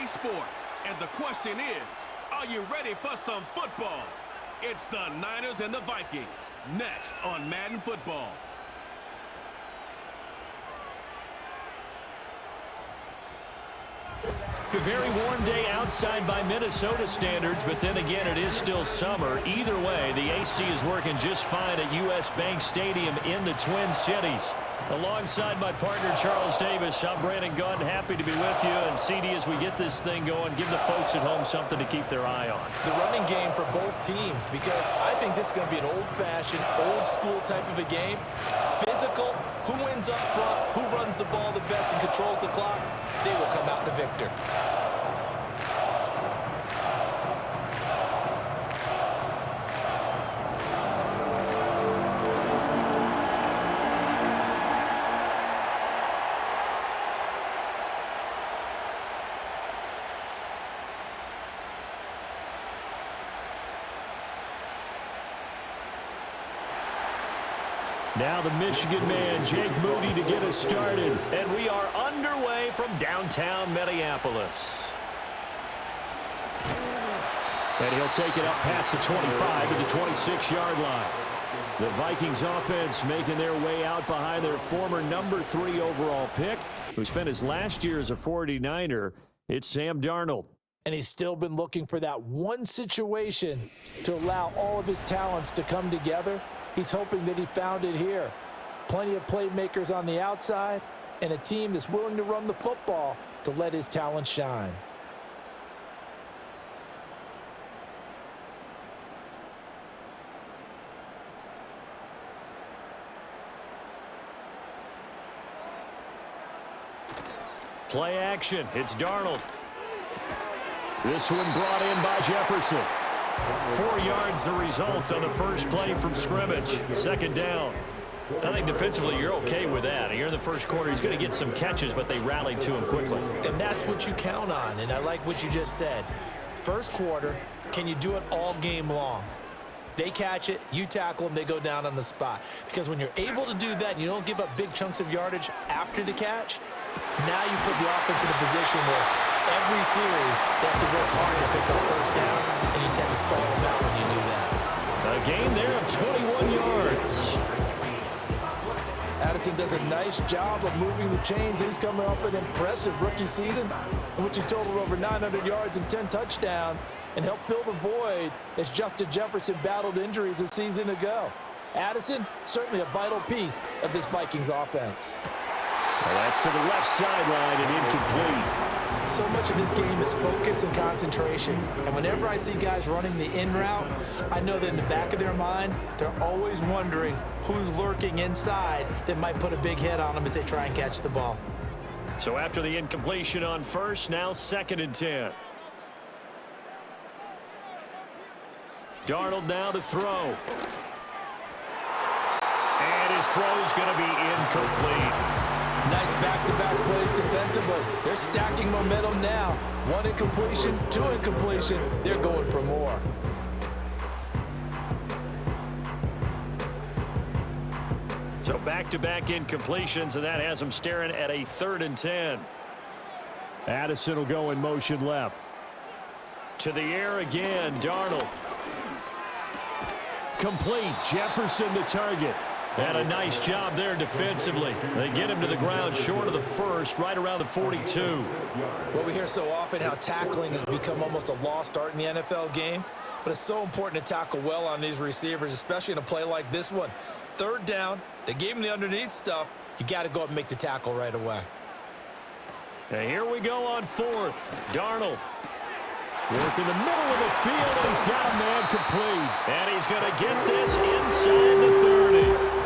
sports. And the question is, are you ready for some football? It's the Niners and the Vikings, next on Madden Football. A very warm day outside by Minnesota standards, but then again, it is still summer. Either way, the AC is working just fine at U.S. Bank Stadium in the Twin Cities. Alongside my partner, Charles Davis, I'm Brandon Gunn. Happy to be with you. And CD, as we get this thing going, give the folks at home something to keep their eye on. The running game for both teams, because I think this is going to be an old-fashioned, old-school type of a game. Physical, who wins up front, who runs the ball the best and controls the clock, they will come out the victor. Now the Michigan man, Jake Moody, to get us started. And we are underway from downtown Minneapolis. And he'll take it up past the 25 to the 26-yard line. The Vikings offense making their way out behind their former number 3 overall pick, who spent his last year as a 49er. It's Sam Darnold. And he's still been looking for that one situation to allow all of his talents to come together. He's hoping that he found it here. Plenty of playmakers on the outside and a team that's willing to run the football to let his talent shine. Play action. It's Darnold. This one brought in by Jefferson. 4 yards the result on the first play from scrimmage. Second down. I think defensively you're okay with that. Here in the first quarter, he's going to get some catches, but they rallied to him quickly. And that's what you count on, and I like what you just said. First quarter, can you do it all game long? They catch it, you tackle them, they go down on the spot. Because when you're able to do that and you don't give up big chunks of yardage after the catch, now you put the offense in a position where every series they have to work hard to pick up first downs, and you tend to stall them out when you do that. A gain there of 21 yards. Addison does a nice job of moving the chains. He's coming off an impressive rookie season in which he totaled over 900 yards and 10 touchdowns and helped fill the void as Justin Jefferson battled injuries a season ago. Addison, certainly a vital piece of this Vikings offense. Well, that's to the left sideline and incomplete. So much of this game is focus and concentration. And whenever I see guys running the in route, I know that in the back of their mind, they're always wondering who's lurking inside that might put a big hit on them as they try and catch the ball. So after the incompletion on first, now 2nd and 10. Darnold now to throw. And his throw's going to be incomplete. Nice back-to-back plays defensively. They're stacking momentum now. 1 incompletion, 2 incompletion. They're going for more. So back-to-back incompletions, and that has them staring at a 3rd and 10. Addison will go in motion left. To the air again, Darnold. Complete. Jefferson to target. And a nice job there defensively. They get him to the ground short of the first, right around the 42. Well, we hear so often how tackling has become almost a lost art in the NFL game, but it's so important to tackle well on these receivers, especially in a play like this one. 3rd down, they gave him the underneath stuff. You got to go up and make the tackle right away. And here we go on 4th. Darnold. Work in the middle of the field, and he's got a man complete. And he's going to get this inside the 30.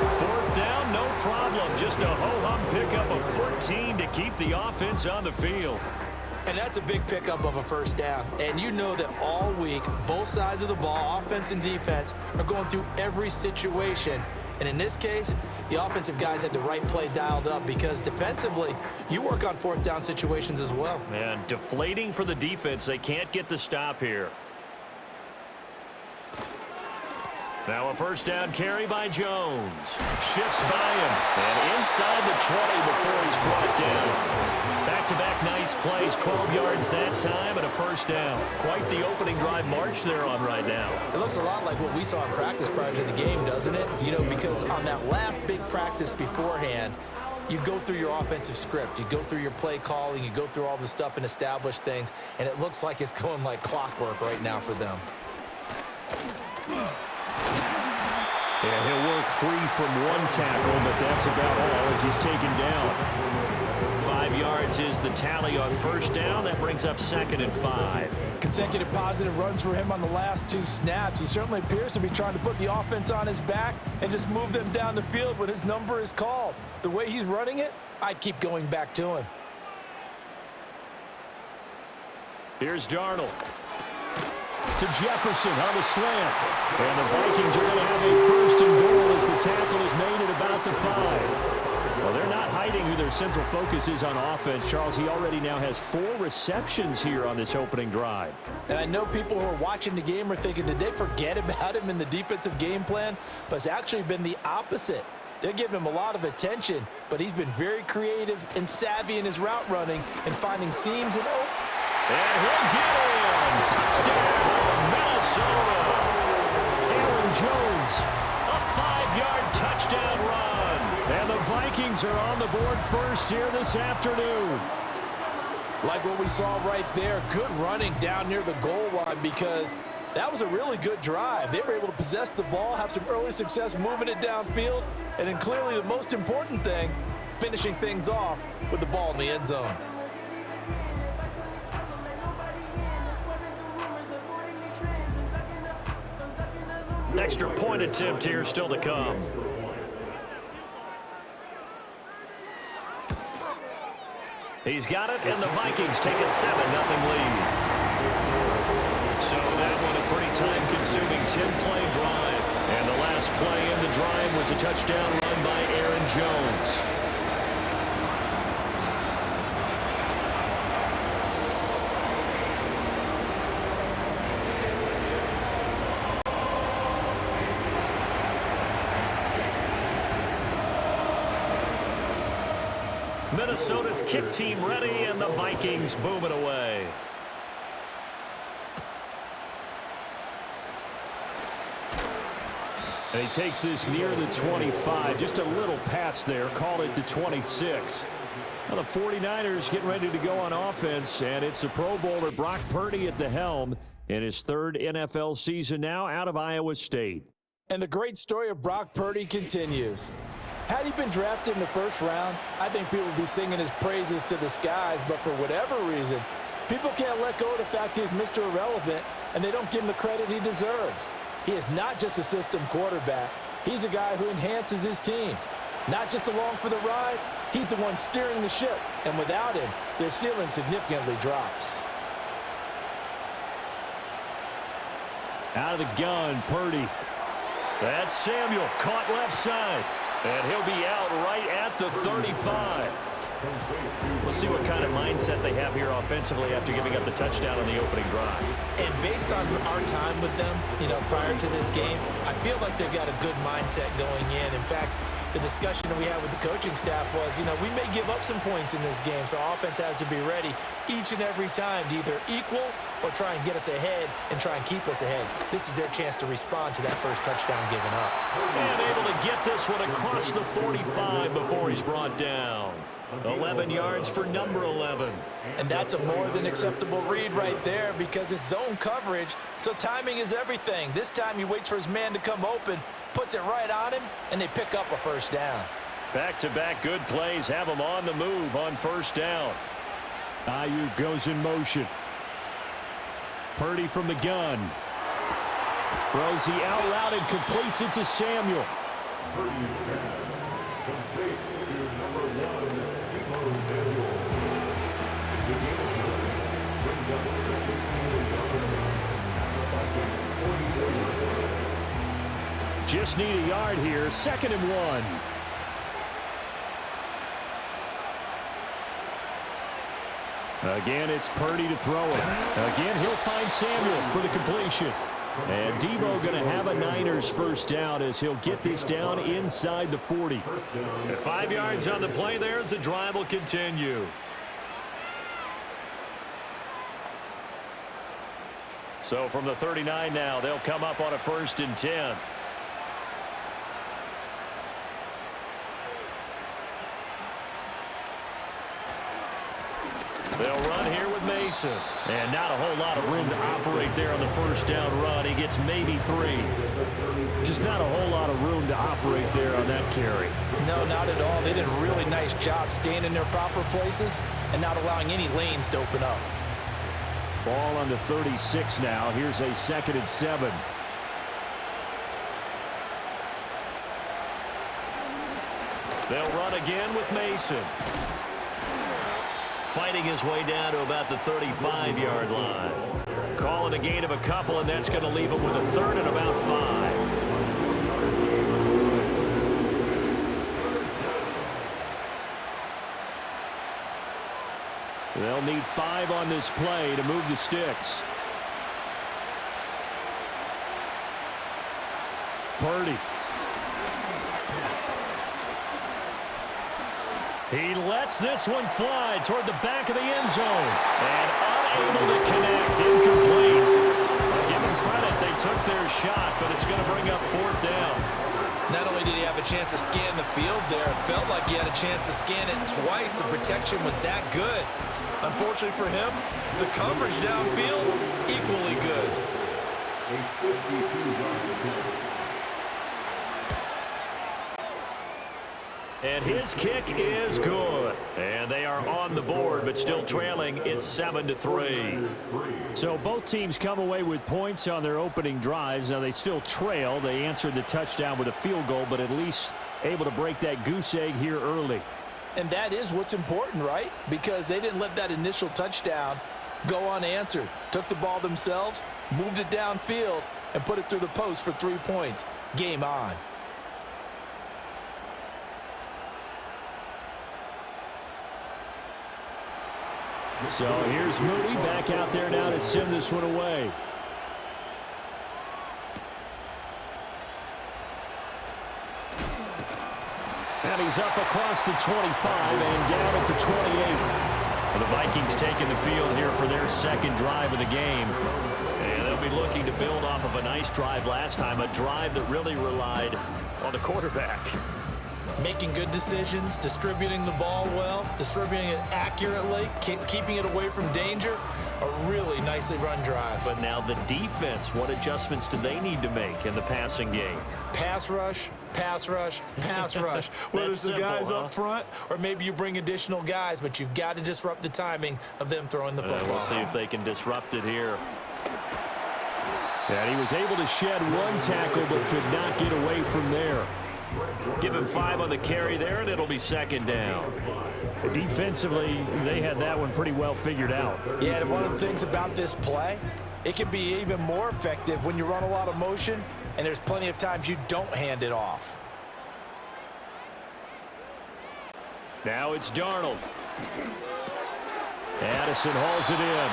4th down, no problem. Just a ho-hum pickup of 14 to keep the offense on the field. And that's a big pickup of a first down. And you know that all week, both sides of the ball, offense and defense, are going through every situation. And in this case, the offensive guys had the right play dialed up because defensively, you work on 4th down situations as well. Man, deflating for the defense. They can't get the stop here. Now a 1st down carry by Jones. Shifts by him. And inside the 20 before he's brought down. Back Back-to-back nice plays, 12 yards that time and a first down. Quite the opening drive march they're on right now. It looks a lot like what we saw in practice prior to the game, doesn't it? You know, because on that last big practice beforehand, you go through your offensive script. You go through your play calling. You go through all the stuff and establish things. And it looks like it's going like clockwork right now for them. And he'll work free from one tackle, but that's about all as he's taken down. 5 yards is the tally on first down. That brings up 2nd and 5. Consecutive positive runs for him on the last 2 snaps. He certainly appears to be trying to put the offense on his back and just move them down the field when his number is called. The way he's running it, I'd keep going back to him. Here's Darnold. To Jefferson on the slant. And the Vikings are going to have a 1st and goal as the tackle is made at about the 5. Well, they're not hiding who their central focus is on offense. Charles, he already now has 4 receptions here on this opening drive. And I know people who are watching the game are thinking, did they forget about him in the defensive game plan? But it's actually been the opposite. They're giving him a lot of attention, but he's been very creative and savvy in his route running and finding seams and open. And he'll get in. Touchdown, Minnesota. Aaron Jones, a 5-yard touchdown run. And the Vikings are on the board first here this afternoon. Like what we saw right there, good running down near the goal line because that was a really good drive. They were able to possess the ball, have some early success moving it downfield, and then clearly the most important thing, finishing things off with the ball in the end zone. An extra point attempt here still to come. He's got it, and the Vikings take a 7-0 lead. So that one a pretty time-consuming 10-play drive. And the last play in the drive was a touchdown run by Aaron Jones. Minnesota's kick team ready, and the Vikings booming away. And he takes this near the 25. Just a little pass there. Called it to 26. Now the 49ers getting ready to go on offense, and it's the Pro Bowler Brock Purdy at the helm in his 3rd NFL season now out of Iowa State. And the great story of Brock Purdy continues. Had he been drafted in the 1st round, I think people would be singing his praises to the skies, but for whatever reason, people can't let go of the fact he's Mr. Irrelevant, and they don't give him the credit he deserves. He is not just a system quarterback. He's a guy who enhances his team. Not just along for the ride, he's the one steering the ship, and without him, their ceiling significantly drops. Out of the gun, Purdy. That's Samuel, caught left side. And he'll be out right at the 35. We'll see what kind of mindset they have here offensively after giving up the touchdown on the opening drive. And based on our time with them, you know, prior to this game, I feel like they've got a good mindset going in. In fact, the discussion that we had with the coaching staff was, you know, we may give up some points in this game, so offense has to be ready each and every time to either equal or try and get us ahead and try and keep us ahead. This is their chance to respond to that first touchdown given up. And able to get this one across the 45 before he's brought down. 11 yards for number 11. And that's a more than acceptable read right there because it's zone coverage, so timing is everything. This time he waits for his man to come open, puts it right on him, and they pick up a first down. Back-to-back good plays have him on the move on first down. Ayuk goes in motion. Purdy from the gun. Throws the out route and completes it to Samuel. Just need a yard here. 2nd and 1. Again, it's Purdy to throw it. Again, he'll find Samuel for the completion. And Debo going to have a Niners first down as he'll get this down inside the 40. 5 yards on the play there as the drive will continue. So from the 39 now, they'll come up on a 1st and 10. They'll run here with Mason. And not a whole lot of room to operate there on the 1st down run. He gets maybe 3. Just not a whole lot of room to operate there on that carry. No, not at all. They did a really nice job staying in their proper places and not allowing any lanes to open up. Ball on the 36 now. Here's a 2nd and 7. They'll run again with Mason. Fighting his way down to about the 35-yard line. Calling a gain of a couple, and that's going to leave him with a 3rd and about 5. They'll need 5 on this play to move the sticks. Purdy. He lets this one fly toward the back of the end zone. And unable to connect. Incomplete. Give them credit. They took their shot, but it's going to bring up 4th down. Not only did he have a chance to scan the field there, it felt like he had a chance to scan it twice. The protection was that good. Unfortunately for him, the coverage downfield, equally good. And his kick is good. And they are on the board, but still trailing. It's 7-3. So both teams come away with points on their opening drives. Now they still trail. They answered the touchdown with a field goal, but at least able to break that goose egg here early. And that is what's important, right? Because they didn't let that initial touchdown go unanswered. Took the ball themselves, moved it downfield, and put it through the post for 3 points. Game on. So here's Moody back out there now to send this one away. And he's up across the 25 and down at the 28. The Vikings taking the field here for their 2nd drive of the game. And they'll be looking to build off of a nice drive last time, a drive that really relied on the quarterback. Making good decisions, distributing the ball well, distributing it accurately, keeping it away from danger. A really nicely run drive. But now the defense, what adjustments do they need to make in the passing game? Pass rush, pass rush, pass rush. Whether it's the guys up front or maybe you bring additional guys, but you've got to disrupt the timing of them throwing the football. We'll see if they can disrupt it here. And he was able to shed 1 tackle but could not get away from there. Give him 5 on the carry there, and it'll be 2nd down. Defensively, they had that one pretty well figured out. Yeah, and one of the things about this play, it can be even more effective when you run a lot of motion, and there's plenty of times you don't hand it off. Now it's Darnold. Addison hauls it in.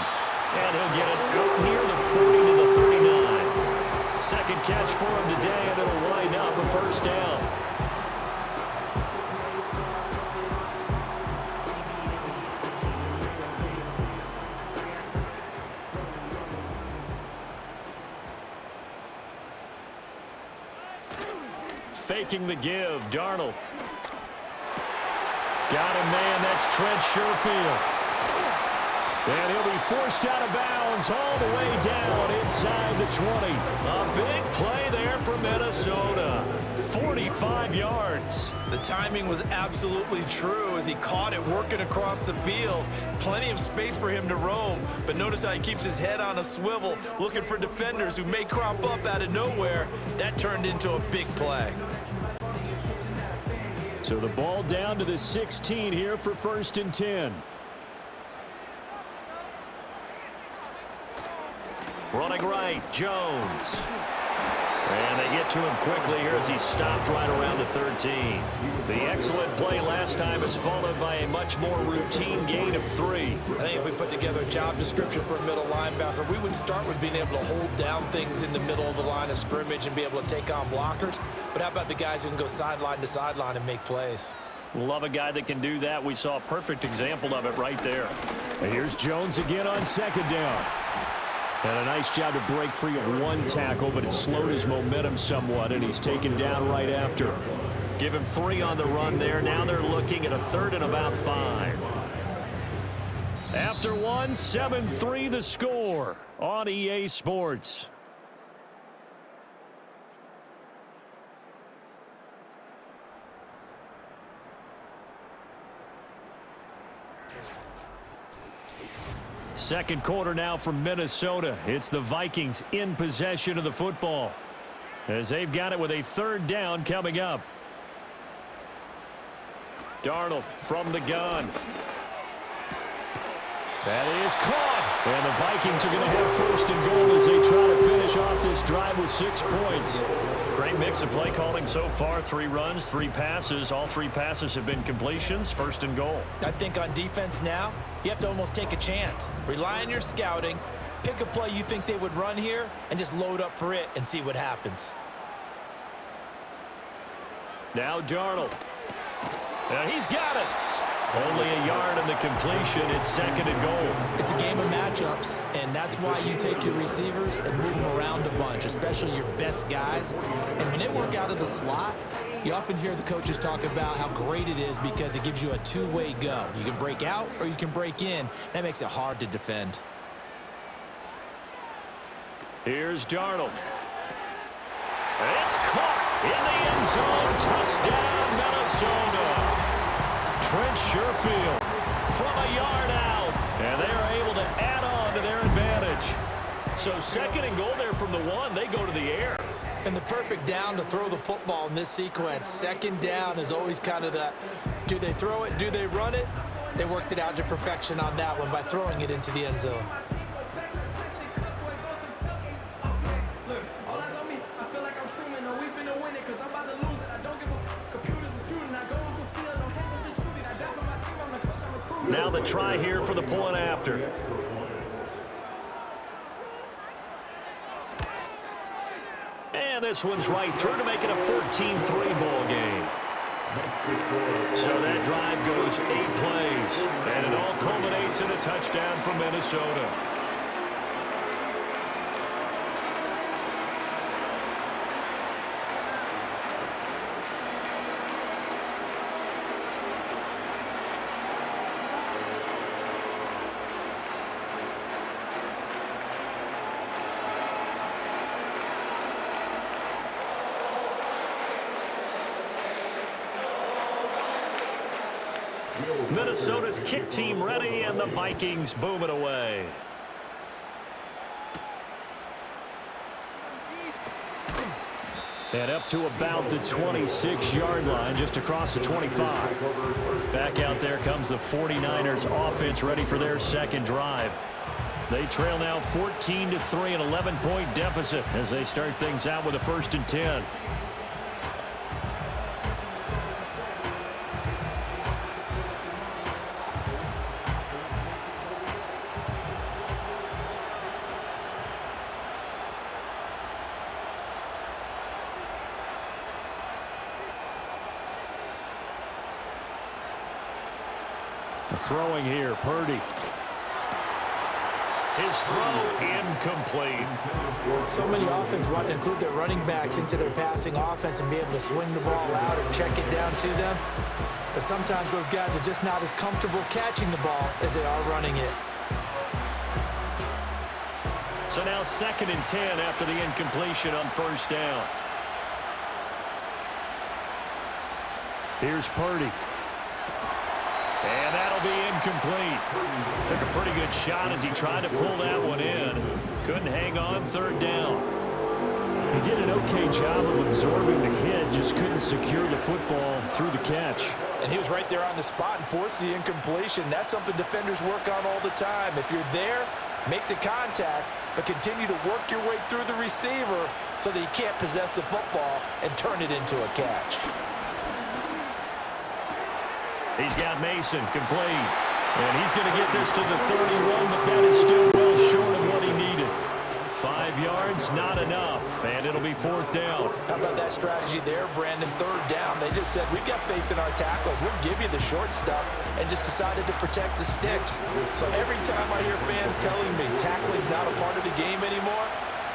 And he'll get it out near the 40 to the 39. 2nd catch for him today, and it'll wind up a 1st down. Faking the give, Darnold. Got him, man. That's Trent Sherfield. And he'll be forced out of bounds all the way down inside the 20. A big play there for Minnesota. 45 yards. The timing was absolutely true as he caught it working across the field. Plenty of space for him to roam, but notice how he keeps his head on a swivel, looking for defenders who may crop up out of nowhere. That turned into a big play. So the ball down to the 16 here for 1st and 10. Running right, Jones. And they get to him quickly here as he stopped right around the 13. The excellent play last time is followed by a much more routine gain of 3. I think if we put together a job description for a middle linebacker, we would start with being able to hold down things in the middle of the line of scrimmage and be able to take on blockers. But how about the guys who can go sideline to sideline and make plays? Love a guy that can do that. We saw a perfect example of it right there. And here's Jones again on 2nd down. And a nice job to break free of one tackle, but it slowed his momentum somewhat, and he's taken down right after. Give him 3 on the run there. Now they're looking at a 3rd and about 5. After 1, 7-3 the score on EA Sports. Second quarter now from Minnesota. It's the Vikings in possession of the football, as they've got it with a 3rd down coming up. Darnold from the gun. That is caught. And the Vikings are going to have 1st and goal as they try to finish off this drive with 6 points. Great mix of play calling so far. 3 runs, 3 passes. All 3 passes have been completions. 1st and goal. I think on defense now, you have to almost take a chance. Rely on your scouting. Pick a play you think they would run here and just load up for it and see what happens. Now Darnold. And he's got it. Only a yard in the completion. It's 2nd and goal. It's a game of matchups, and that's why you take your receivers and move them around a bunch, especially your best guys. And when they work out of the slot, you often hear the coaches talk about how great it is because it gives you a 2-way go. You can break out or you can break in. That makes it hard to defend. Here's Darnold. It's caught in the end zone. Touchdown, Minnesota. Trent Sherfield from a yard out, and they are able to add on to their advantage. So 2nd and goal there from the 1. They go to the air. And the perfect down to throw the football in this sequence. 2nd down is always kind of the, do they throw it, do they run it? They worked it out to perfection on that one by throwing it into the end zone. Now the try here for the point after. And this one's right through to make it a 14-3 ball game. So that drive goes 8 plays, and it all culminates in a touchdown for Minnesota. Minnesota's kick team ready, and the Vikings boom it away. And up to about the 26-yard line, just across the 25. Back out there comes the 49ers offense ready for their 2nd drive. They trail now 14-3, an 11-point deficit as they start things out with a 1st and 10. Throwing here, Purdy. His throw incomplete. So many offenses want to include their running backs into their passing offense and be able to swing the ball out or check it down to them. But sometimes those guys are just not as comfortable catching the ball as they are running it. So now 2nd and 10 after the incompletion on 1st down. Here's Purdy. And that'll be incomplete. Took a pretty good shot as he tried to pull that one in. Couldn't hang on 3rd down. He did an okay job of absorbing the hit, just couldn't secure the football through the catch. And he was right there on the spot and forced the incompletion. That's something defenders work on all the time. If you're there, make the contact, but continue to work your way through the receiver so that you can't possess the football and turn it into a catch. He's got Mason complete. And he's going to get this to the 31, but that is still well short of what he needed. 5 yards, not enough. And it'll be 4th down. How about that strategy there, Brandon? 3rd down. They just said, we've got faith in our tackles. We'll give you the short stuff, and just decided to protect the sticks. So every time I hear fans telling me tackling's not a part of the game anymore,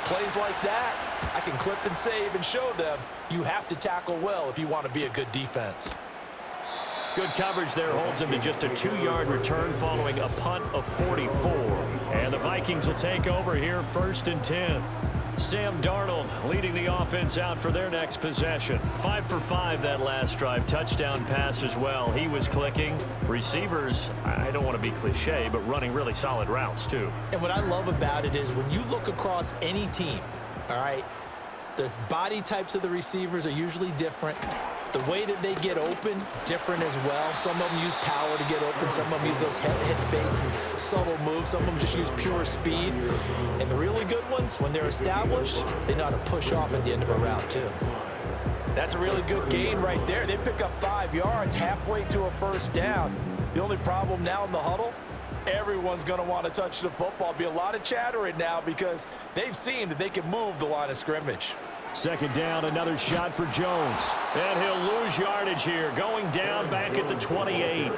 plays like that, I can clip and save and show them you have to tackle well if you want to be a good defense. Good coverage there holds him to just a 2-yard return following a punt of 44. And the Vikings will take over here 1st and 10. Sam Darnold leading the offense out for their next possession. 5 for 5 that last drive. Touchdown pass as well. He was clicking. Receivers, I don't want to be cliche, but running really solid routes too. And what I love about it is when you look across any team, all right, the body types of the receivers are usually different. The way that they get open, different as well. Some of them use power to get open. Some of them use those head fakes and subtle moves. Some of them just use pure speed. And the really good ones, when they're established, they know how to push off at the end of a route too. That's a really good gain right there. They pick up 5 yards halfway to a 1st down. The only problem now in the huddle, everyone's going to want to touch the football. Be a lot of chattering now because they've seen that they can move the line of scrimmage. 2nd down, another shot for Jones. And he'll lose yardage here, going down back at the 28.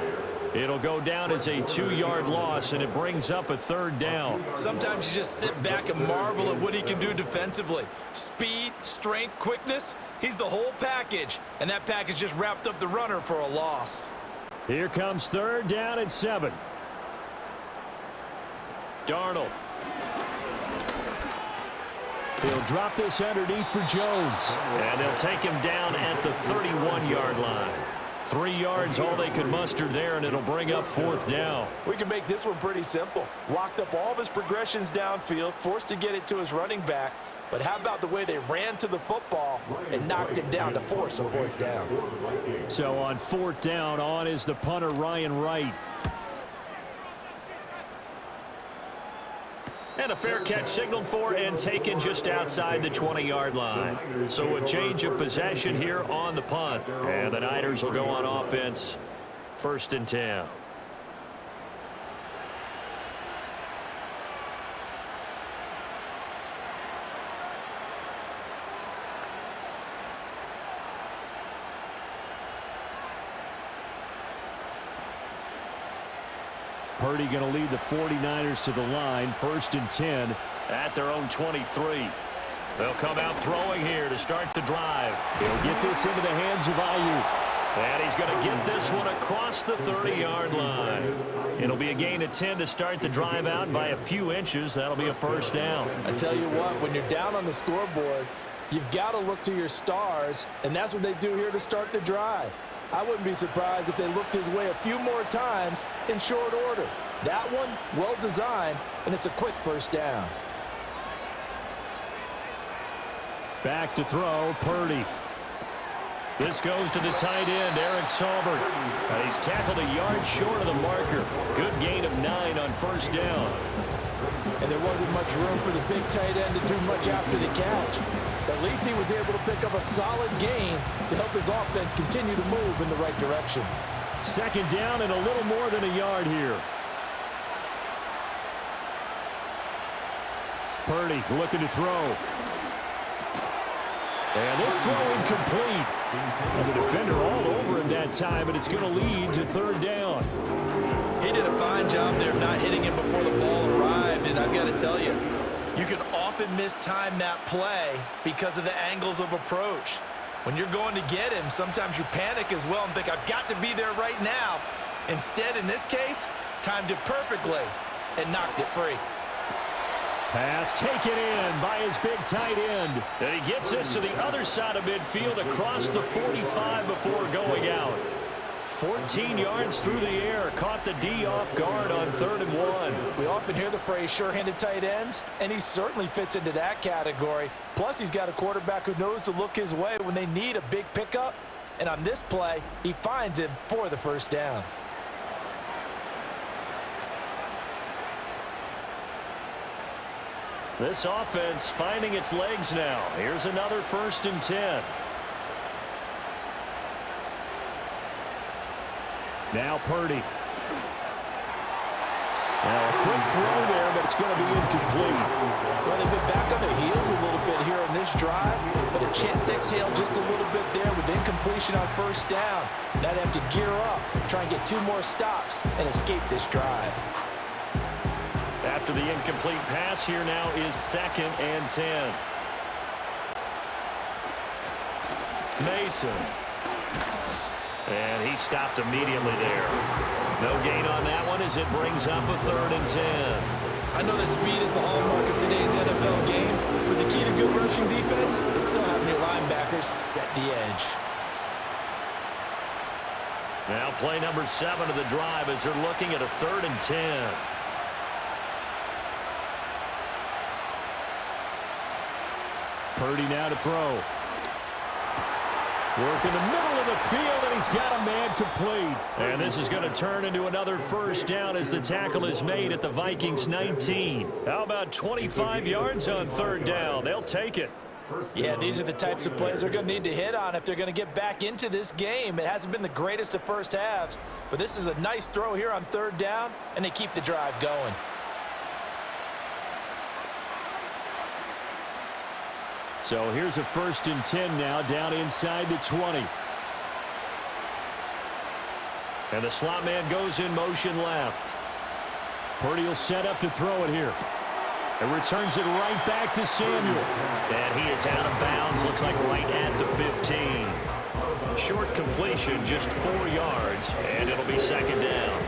It'll go down as a 2-yard loss, and it brings up a 3rd down. Sometimes you just sit back and marvel at what he can do defensively. Speed, strength, quickness, he's the whole package. And that package just wrapped up the runner for a loss. Here comes 3rd down and 7. Darnold. He'll drop this underneath for Jones. And they'll take him down at the 31-yard line. 3 yards, all they could muster there, and it'll bring up 4th down. We can make this one pretty simple. Locked up all of his progressions downfield, forced to get it to his running back. But how about the way they ran to the football and knocked him down to force a 4th down? So on 4th down, on is the punter, Ryan Wright. And a fair catch signaled for and taken just outside the 20-yard line. So a change of possession here on the punt. And the Niners will go on offense, 1st and 10. Purdy going to lead the 49ers to the line, 1st and 10 at their own 23. They'll come out throwing here to start the drive. He'll get this into the hands of Ayuk. And he's going to get this one across the 30-yard line. It'll be a gain of 10 to start the drive out by a few inches. That'll be a 1st down. I tell you what, when you're down on the scoreboard, you've got to look to your stars, and that's what they do here to start the drive. I wouldn't be surprised if they looked his way a few more times in short order. That one, well designed, and it's a quick 1st down. Back to throw, Purdy. This goes to the tight end, Eric Saubert. And he's tackled a yard short of the marker. Good gain of 9 on 1st down. And there wasn't much room for the big tight end to do much after the catch. At least he was able to pick up a solid gain to help his offense continue to move in the right direction. 2nd down and a little more than a yard here. Purdy looking to throw. And this throw incomplete. And the defender all over him that time, and it's going to lead to 3rd down. He did a fine job there not hitting him before the ball arrived, and I've got to tell you, you can often mistime that play because of the angles of approach. When you're going to get him, sometimes you panic as well and think, I've got to be there right now. Instead, in this case, timed it perfectly and knocked it free. Pass taken in by his big tight end. And he gets this to the other side of midfield across the 45 before going out. 14 yards through the air. Caught the D off guard on 3rd and 1. We often hear the phrase sure-handed tight ends, and he certainly fits into that category. Plus, he's got a quarterback who knows to look his way when they need a big pickup. And on this play, he finds him for the 1st down. This offense finding its legs now. Here's another 1st and 10. Now Purdy. Now a quick throw there, but it's going to be incomplete. Well, they've been back on their heels a little bit here on this drive, but a chance to exhale just a little bit there with incompletion on first down. Now they have to gear up, try and get 2 more stops, and escape this drive. After the incomplete pass, here now is 2nd and 10. Mason. And he stopped immediately there. No gain on that one as it brings up a 3rd and 10. I know that speed is the hallmark of today's NFL game, but the key to good rushing defense is still having your linebackers set the edge. Now play number 7 of the drive as they're looking at a 3rd and 10. Purdy now to throw. Work in the middle of the field, and he's got a man complete. And this is going to turn into another first down as the tackle is made at the Vikings 19. How about 25 yards on 3rd down? They'll take it. Yeah, these are the types of plays they're going to need to hit on if they're going to get back into this game. It hasn't been the greatest of first halves, but this is a nice throw here on 3rd down, and they keep the drive going. So here's a 1st and 10 now down inside the 20. And the slot man goes in motion left. Purdy will set up to throw it here. And returns it right back to Samuel. And he is out of bounds. Looks like right at the 15. Short completion, just 4 yards. And it'll be 2nd down.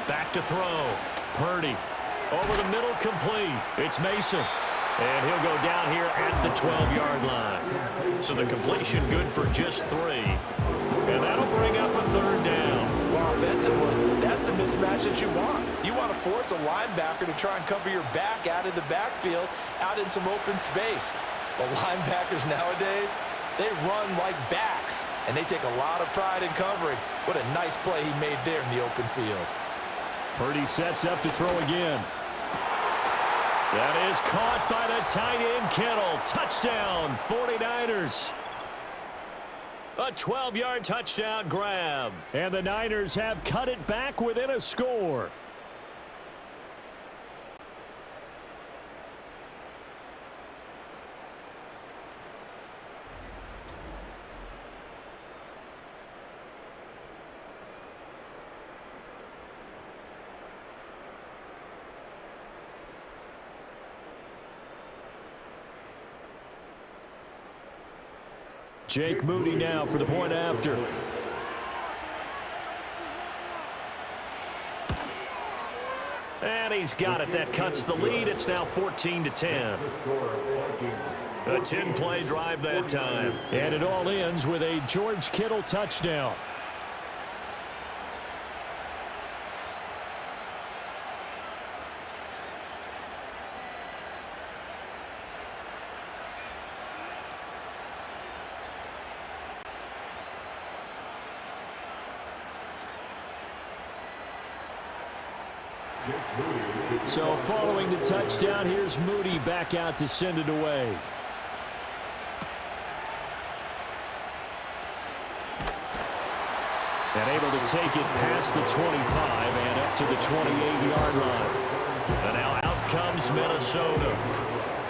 Back to throw. Purdy. Over the middle, complete. It's Mason. And he'll go down here at the 12-yard line. So the completion good for just 3. And that'll bring up a 3rd down. Well, offensively, that's the mismatch that you want. You want to force a linebacker to try and cover your back out of the backfield, out in some open space. But linebackers nowadays, they run like backs, and they take a lot of pride in covering. What a nice play he made there in the open field. Purdy sets up to throw again. That is caught by the tight end, Kittle. Touchdown, 49ers. A 12-yard touchdown grab. And the Niners have cut it back within a score. Jake Moody now for the point after. And he's got it. That cuts the lead. It's now 14-10. A 10-play drive that time. And it all ends with a George Kittle touchdown. So following the touchdown, here's Moody back out to send it away. And able to take it past the 25 and up to the 28-yard line. And now out comes Minnesota.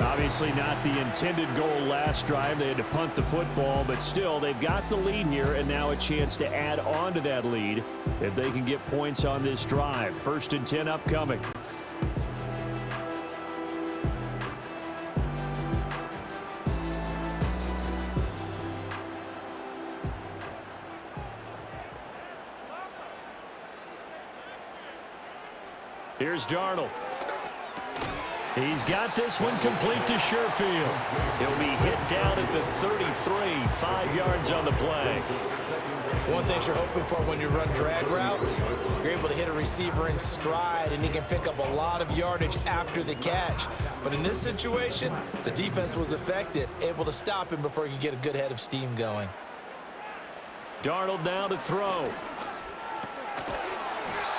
Obviously not the intended goal last drive. They had to punt the football, but still they've got the lead here and now a chance to add on to that lead if they can get points on this drive. 1st and 10 upcoming. Here's Darnold. He's got this one complete to Sherfield. He'll be hit down at the 33, 5 yards on the play. One thing you're hoping for when you run drag routes, you're able to hit a receiver in stride, and he can pick up a lot of yardage after the catch. But in this situation, the defense was effective, able to stop him before he could get a good head of steam going. Darnold now to throw.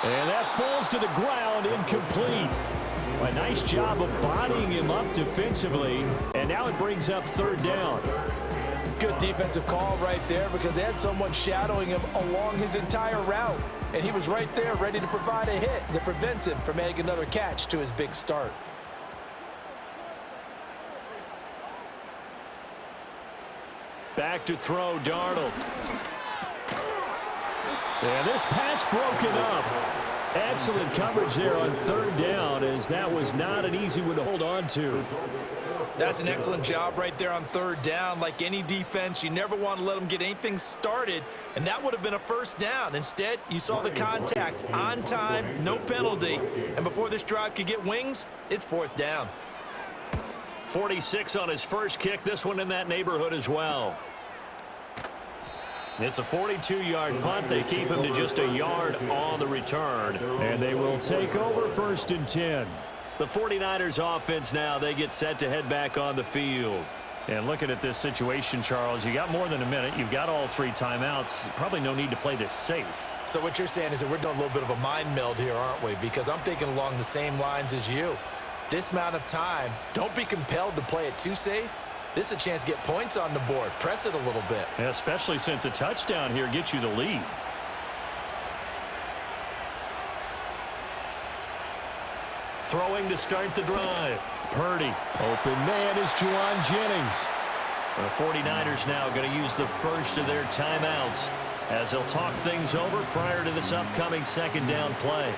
And that falls to the ground, incomplete. A nice job of bodying him up defensively, and now it brings up third down. Good defensive call right there because they had someone shadowing him along his entire route, and he was right there ready to provide a hit that prevents him from making another catch to his big start. Back to throw, Darnold. And this pass broken up. Excellent coverage there on third down, as that was not an easy one to hold on to. That's an excellent job right there on third down. Like any defense, you never want to let them get anything started, and that would have been a first down. Instead, you saw the contact on time, no penalty, and before this drive could get wings, it's fourth down. 46 on his first kick, this one in that neighborhood as well. It's a 42-yard punt. They keep him to just a yard on the return, and they will take over first and 10. The 49ers offense now, they get set to head back on the field. And looking at this situation, Charles, you got more than a minute. You've got all three timeouts. Probably no need to play this safe. So what you're saying is that we're doing a little bit of a mind meld here, aren't we? Because I'm thinking along the same lines as you. This amount of time, don't be compelled to play it too safe. This is a chance to get points on the board. Press it a little bit. Yeah, especially since a touchdown here gets you the lead. Throwing to start the drive. Purdy. Open man is Juwan Jennings. The 49ers now going to use the first of their timeouts as they'll talk things over prior to this upcoming second down play.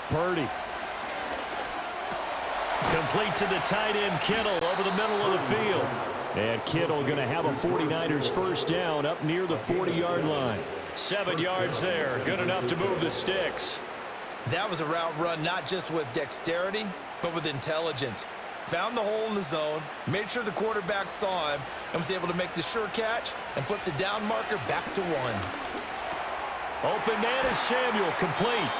Purdy. Complete to the tight end, Kittle, over the middle of the field. And Kittle going to have a 49ers first down up near the 40-yard line. 7 yards there, good enough to move the sticks. That was a route run not just with dexterity, but with intelligence. Found the hole in the zone, made sure the quarterback saw him, and was able to make the sure catch and flip the down marker back to 1. Open man is Samuel, complete.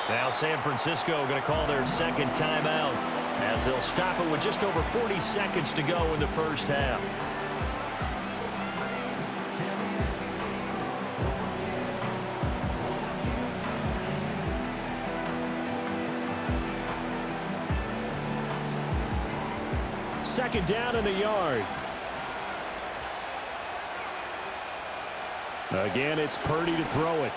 Now San Francisco going to call their second timeout as they'll stop it with just over 40 seconds to go in the first half. Second down in the yard. Again, it's Purdy to throw it.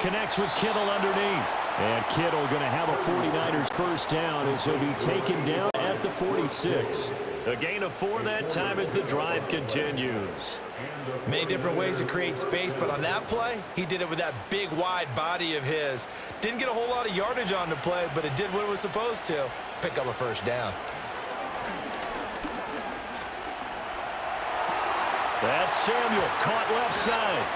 Connects with Kittle underneath. And Kittle going to have a 49ers first down as he'll be taken down at the 46. A gain of 4 that time as the drive continues. Many different ways to create space, but on that play, he did it with that big, wide body of his. Didn't get a whole lot of yardage on the play, but it did what it was supposed to. Pick up a first down. That's Samuel, caught left side.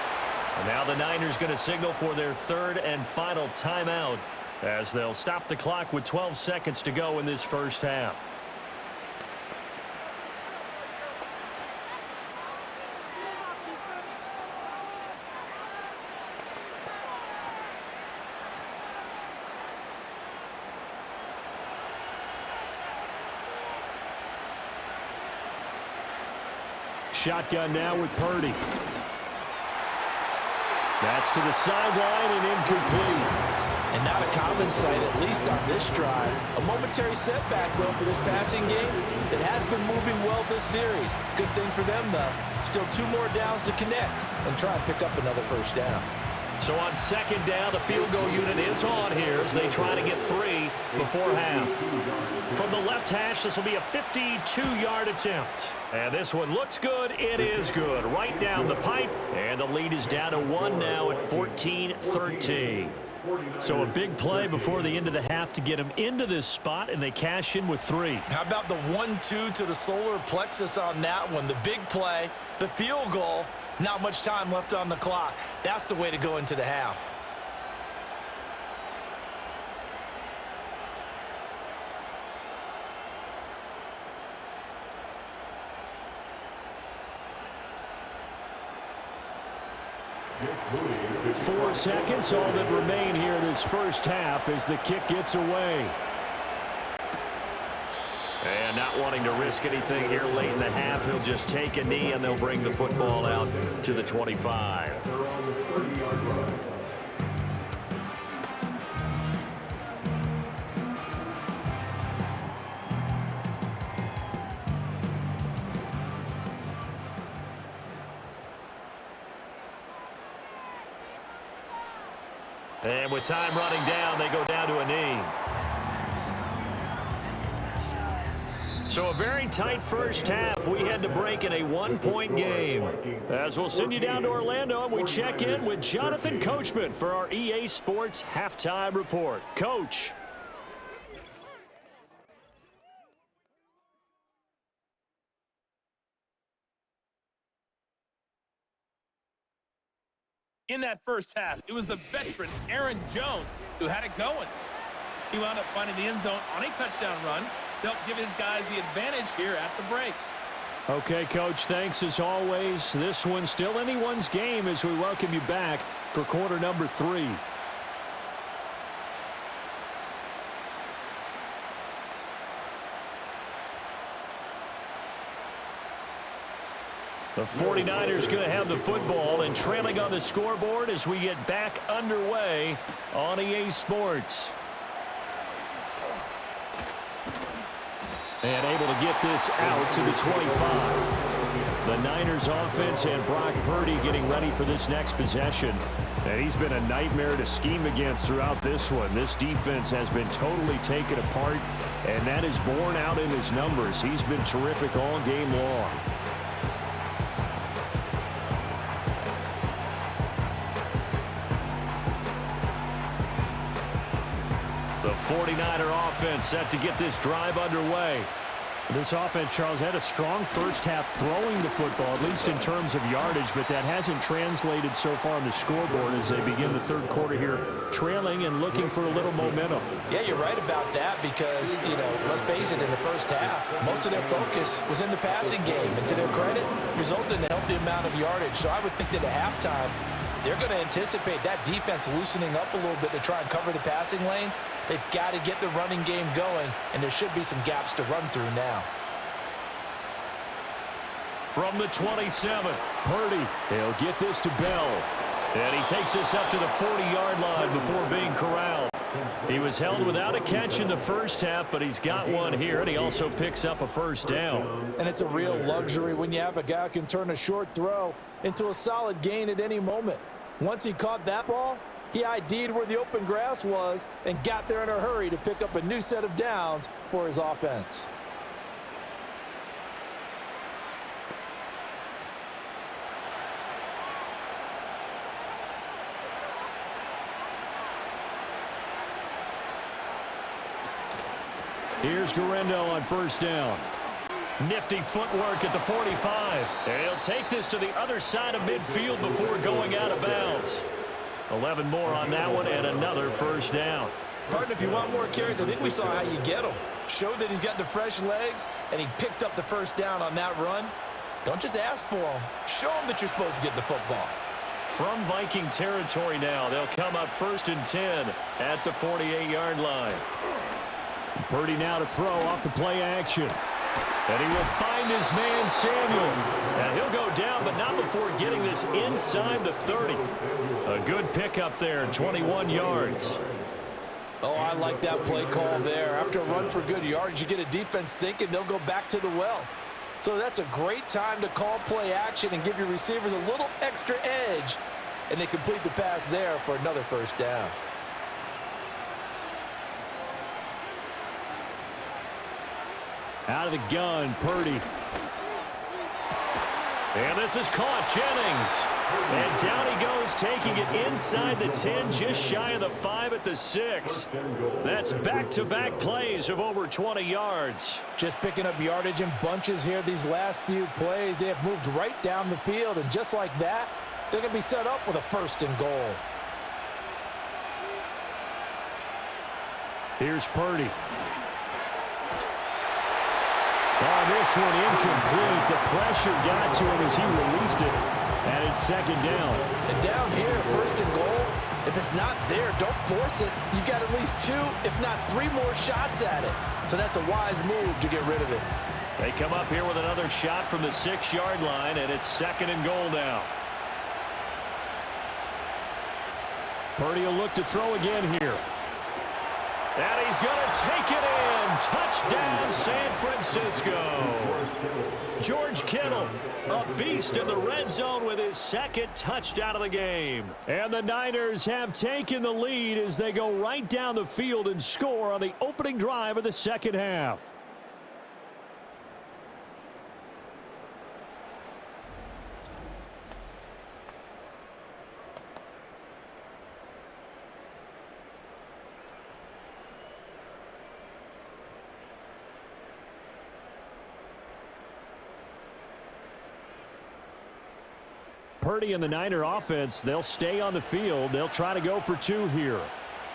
And now the Niners going to signal for their third and final timeout as they'll stop the clock with 12 seconds to go in this first half. Shotgun now with Purdy. That's to the sideline and incomplete. And not a common sight, at least on this drive. A momentary setback, though, for this passing game that has been moving well this series. Good thing for them, though. Still 2 more downs to connect and try and pick up another first down. So on second down, the field goal unit is on here as they try to get 3 before half. From the left hash, this will be a 52-yard attempt. And this one looks good. It is good. Right down the pipe. And the lead is down to 1 now at 14-13. So a big play before the end of the half to get them into this spot, and they cash in with 3. How about the 1-2 to the solar plexus on that one? The big play, the field goal, not much time left on the clock. That's the way to go into the half. 4 seconds, all that remain here this first half as the kick gets away. And not wanting to risk anything here late in the half, he'll just take a knee and they'll bring the football out to the 25. And with time running down, they go down to a knee. So a very tight first half. We had to break in a one-point game. As we'll send you down to Orlando, and we check in with Jonathan Coachman for our EA Sports Halftime Report. Coach. In that first half, it was the veteran Aaron Jones who had it going. He wound up finding the end zone on a touchdown run to help give his guys the advantage here at the break. Okay, Coach, thanks as always. This one's still anyone's game as we welcome you back for quarter number 3. The 49ers going to have the football and trailing on the scoreboard as we get back underway on EA Sports. And able to get this out to the 25. The Niners offense and Brock Purdy getting ready for this next possession. And he's been a nightmare to scheme against throughout this one. This defense has been totally taken apart, and that is borne out in his numbers. He's been terrific all game long. The 49er offense set to get this drive underway. This offense, Charles, had a strong first half throwing the football, at least in terms of yardage, but that hasn't translated so far on the scoreboard as they begin the third quarter here, trailing and looking for a little momentum. Yeah, you're right about that because, let's face it, in the first half, most of their focus was in the passing game, and to their credit, resulted in a healthy amount of yardage. So I would think that at halftime, they're going to anticipate that defense loosening up a little bit to try and cover the passing lanes. They've got to get the running game going, and there should be some gaps to run through now. From the 27, Purdy, he'll get this to Bell. And he takes this up to the 40-yard line before being corralled. He was held without a catch in the first half, but he's got one here, and he also picks up a first down. And it's a real luxury when you have a guy who can turn a short throw into a solid gain at any moment. Once he caught that ball, he ID'd where the open grass was and got there in a hurry to pick up a new set of downs for his offense. Here's Garendo on first down. Nifty footwork at the 45. And he'll take this to the other side of midfield before going out of bounds. 11 more on that one and another first down. Pardon, if you want more carries, I think we saw how you get him. Showed that he's got the fresh legs, and he picked up the first down on that run. Don't just ask for him. Show him that you're supposed to get the football. From Viking territory now, they'll come up 1st and 10 at the 48-yard line. Purdy now to throw off the play action. And he will find his man, Samuel. And he'll go down, but not before getting this inside the 30. A good pickup there, 21 yards. Oh, I like that play call there. After a run for good yards, you get a defense thinking they'll go back to the well. So that's a great time to call play action and give your receivers a little extra edge. And they complete the pass there for another first down. Out of the gun, Purdy. And this is caught, Jennings. And down he goes, taking it inside the 10, just shy of the 5 at the 6. That's back-to-back plays of over 20 yards. Just picking up yardage in bunches here these last few plays. They have moved right down the field, and just like that, they're going to be set up with a 1st and goal. Here's Purdy. On this one, incomplete. The pressure got to him as he released it. And it's second down. And down here, first and goal, if it's not there, don't force it. You've got at least 2, if not 3 more shots at it. So that's a wise move to get rid of it. They come up here with another shot from the 6-yard line, and it's second and goal now. Purdy will look to throw again here. And he's going to take it in. Touchdown, San Francisco. George Kittle, a beast in the red zone with his second touchdown of the game. And the Niners have taken the lead as they go right down the field and score on the opening drive of the second half. Purdy and the Niner offense, they'll stay on the field. They'll try to go for 2 here.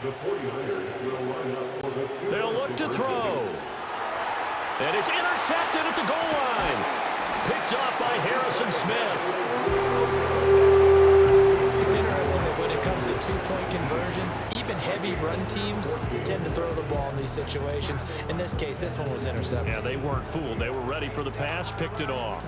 The 49ers will line up for the 2. They'll look to throw. And it's intercepted at the goal line. Picked off by Harrison Smith. It's interesting that when it comes to 2-point conversions, even heavy run teams tend to throw the ball in these situations. In this case, this one was intercepted. Yeah, they weren't fooled. They were ready for the pass, picked it off.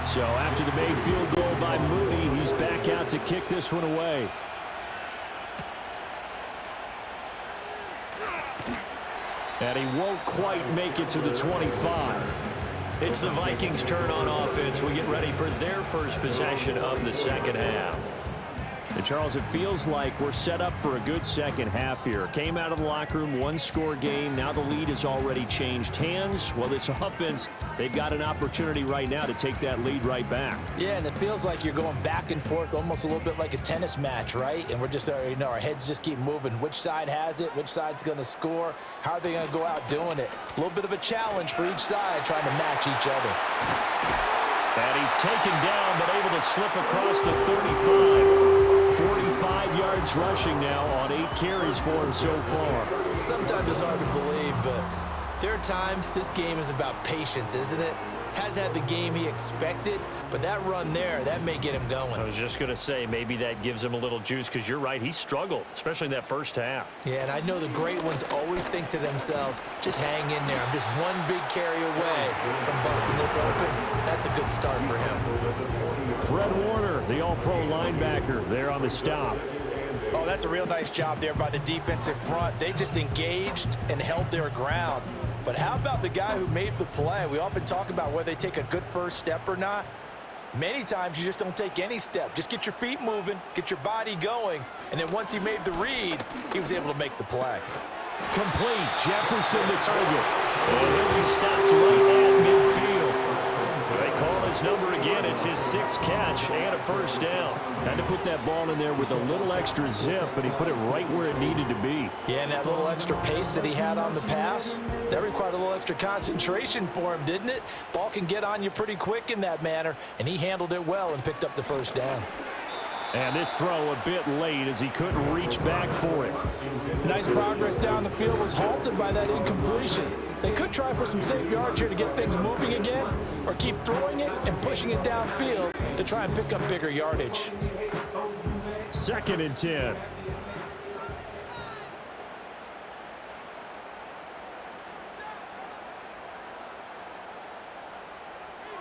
So after the made field goal by Mooney, he's back out to kick this one away. And he won't quite make it to the 25. It's the Vikings' turn on offense. We get ready for their first possession of the second half. And Charles, it feels like we're set up for a good second half here. Came out of the locker room, 1-score game. Now the lead has already changed hands. Well, this offense, they've got an opportunity right now to take that lead right back. Yeah, and it feels like you're going back and forth, almost a little bit like a tennis match, right? And we're just, our heads just keep moving. Which side has it? Which side's going to score? How are they going to go out doing it? A little bit of a challenge for each side, trying to match each other. And he's taken down, but able to slip across the 35. 45 yards rushing now on 8 carries for him so far. Sometimes it's hard to believe, but there are times this game is about patience, isn't it? Has had the game he expected, but that run there, that may get him going. I was just going to say, maybe that gives him a little juice, because you're right, he struggled, especially in that first half. Yeah, and I know the great ones always think to themselves, just hang in there. I'm just one big carry away from busting this open. That's a good start for him. Fred Warner, the all-pro linebacker, there on the stop. Oh, that's a real nice job there by the defensive front. They just engaged and held their ground. But how about the guy who made the play? We often talk about whether they take a good first step or not. Many times you just don't take any step. Just get your feet moving, get your body going, and then once he made the read, he was able to make the play. Complete. Jefferson the target. And he'll be stopped right at midfield. They call his number again. It's his 6th catch and a first down. Had to put that ball in there with a little extra zip, but he put it right where it needed to be. Yeah, and that little extra pace that he had on the pass, that required a little extra concentration for him, didn't it? Ball can get on you pretty quick in that manner, and he handled it well and picked up the first down. And this throw a bit late as he couldn't reach back for it. Nice progress down the field was halted by that incompletion. They could try for some safe yards here to get things moving again, or keep throwing it and pushing it downfield to try and pick up bigger yardage. 2nd and 10.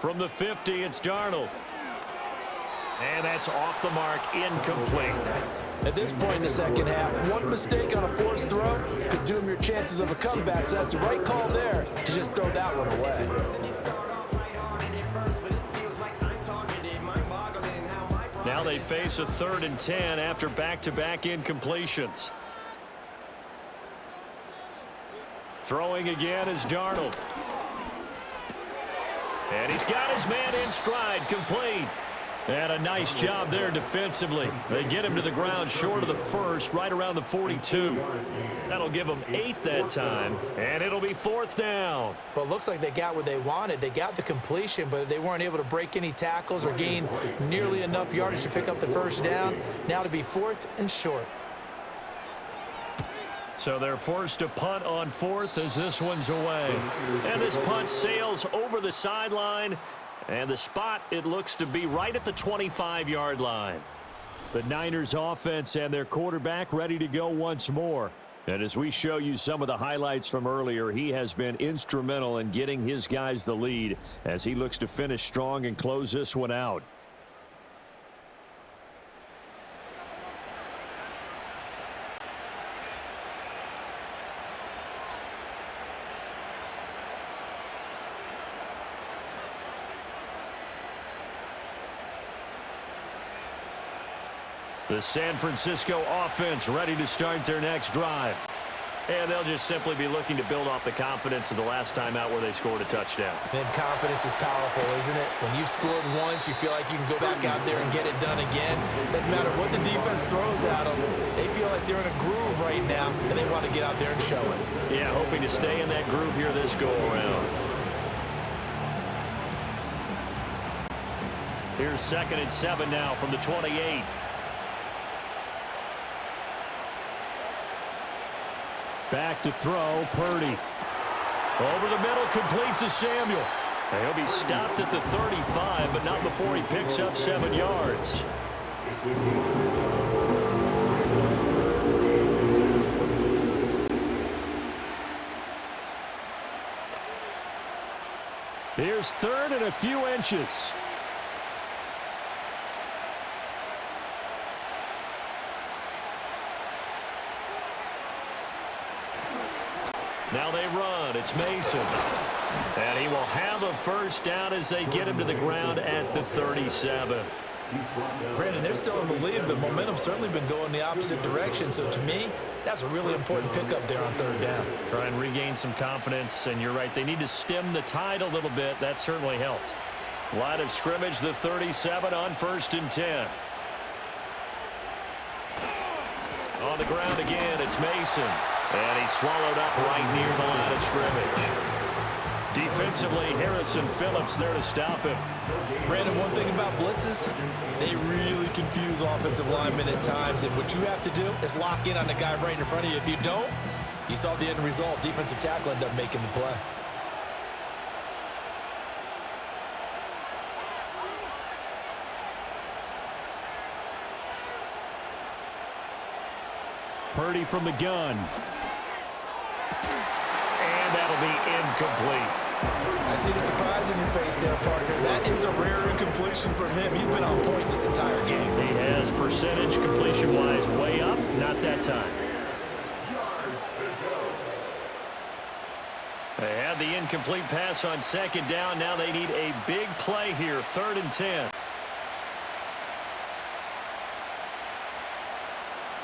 From the 50, it's Darnold. And that's off the mark, incomplete. At this point in the second half, one mistake on a forced throw could doom your chances of a comeback, so that's the right call there to just throw that one away. Now they face a 3rd and 10 after back-to-back incompletions. Throwing again is Darnold. And he's got his man in stride, complete. And a nice job there defensively. They get him to the ground short of the first, right around the 42. That'll give them 8 that time, and it'll be 4th down. Well, it looks like they got what they wanted. They got the completion, but they weren't able to break any tackles or gain nearly enough yardage to pick up the first down. Now to be 4th and short. So they're forced to punt on 4th as this one's away. And this punt sails over the sideline. And the spot, it looks to be right at the 25-yard line. The Niners offense and their quarterback ready to go once more. And as we show you some of the highlights from earlier, he has been instrumental in getting his guys the lead as he looks to finish strong and close this one out. The San Francisco offense ready to start their next drive. And they'll just simply be looking to build off the confidence of the last time out where they scored a touchdown. And confidence is powerful, isn't it? When you've scored once, you feel like you can go back out there and get it done again. Doesn't matter what the defense throws at them. They feel like they're in a groove right now, and they want to get out there and show it. Yeah, hoping to stay in that groove here this go-around. Here's 2nd and 7 now from the 28. Back to throw, Purdy. Over the middle, complete to Samuel. And he'll be stopped at the 35, but not before he picks up 7 yards. Here's 3rd and a few inches. Now they run. It's Mason. And he will have a first down as they get him to the ground at the 37. Brandon, they're still in the lead, but momentum's certainly been going the opposite direction. So to me, that's a really important pickup there on 3rd down. Try and regain some confidence, and you're right. They need to stem the tide a little bit. That certainly helped. Line of scrimmage, the 37 on 1st and 10. On the ground again, it's Mason. And he's swallowed up right near the line of scrimmage. Defensively, Harrison Phillips there to stop him. Brandon, one thing about blitzes, they really confuse offensive linemen at times. And what you have to do is lock in on the guy right in front of you. If you don't, you saw the end result. Defensive tackle ended up making the play. Purdy from the gun. And that'll be incomplete. I see the surprise in your face there, partner. That is a rare incompletion from him. He's been on point this entire game. He has percentage completion-wise way up. Not that time. They had the incomplete pass on 2nd down. Now they need a big play here. 3rd and 10.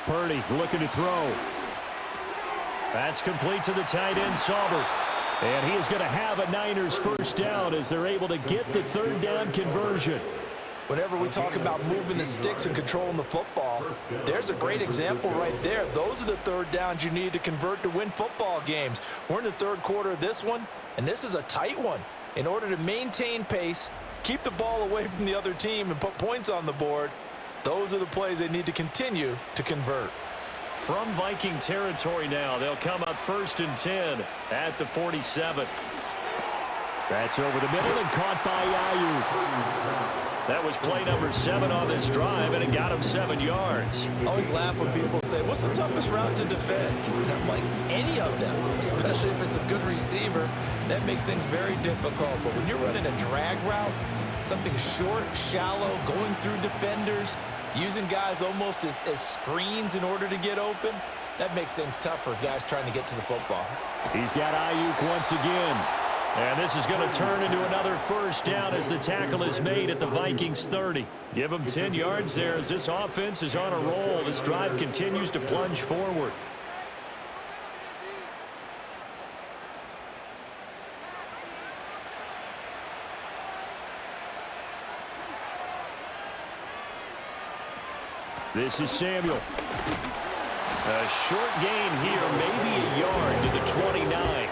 Purdy looking to throw. That's complete to the tight end, Sauber. And he is going to have a Niners first down as they're able to get the 3rd down conversion. Whenever we talk about moving the sticks and controlling the football, there's a great example right there. Those are the 3rd downs you need to convert to win football games. We're in the 3rd quarter of this one, and this is a tight one. In order to maintain pace, keep the ball away from the other team, and put points on the board, those are the plays they need to continue to convert. From Viking territory now, they'll come up 1st and 10 at the 47. That's over the middle and caught by Ayuk. That was play number 7 on this drive, and it got him 7 yards. I always laugh when people say, what's the toughest route to defend? And I'm like, any of them, especially if it's a good receiver. That makes things very difficult. But when you're running a drag route, something short, shallow, going through defenders, using guys almost as screens in order to get open, that makes things tough for guys trying to get to the football. He's got Ayuk once again. And this is going to turn into another first down as the tackle is made at the Vikings 30. Give them 10 yards there as this offense is on a roll. This drive continues to plunge forward. This is Samuel. A short gain here, maybe a yard to the 29.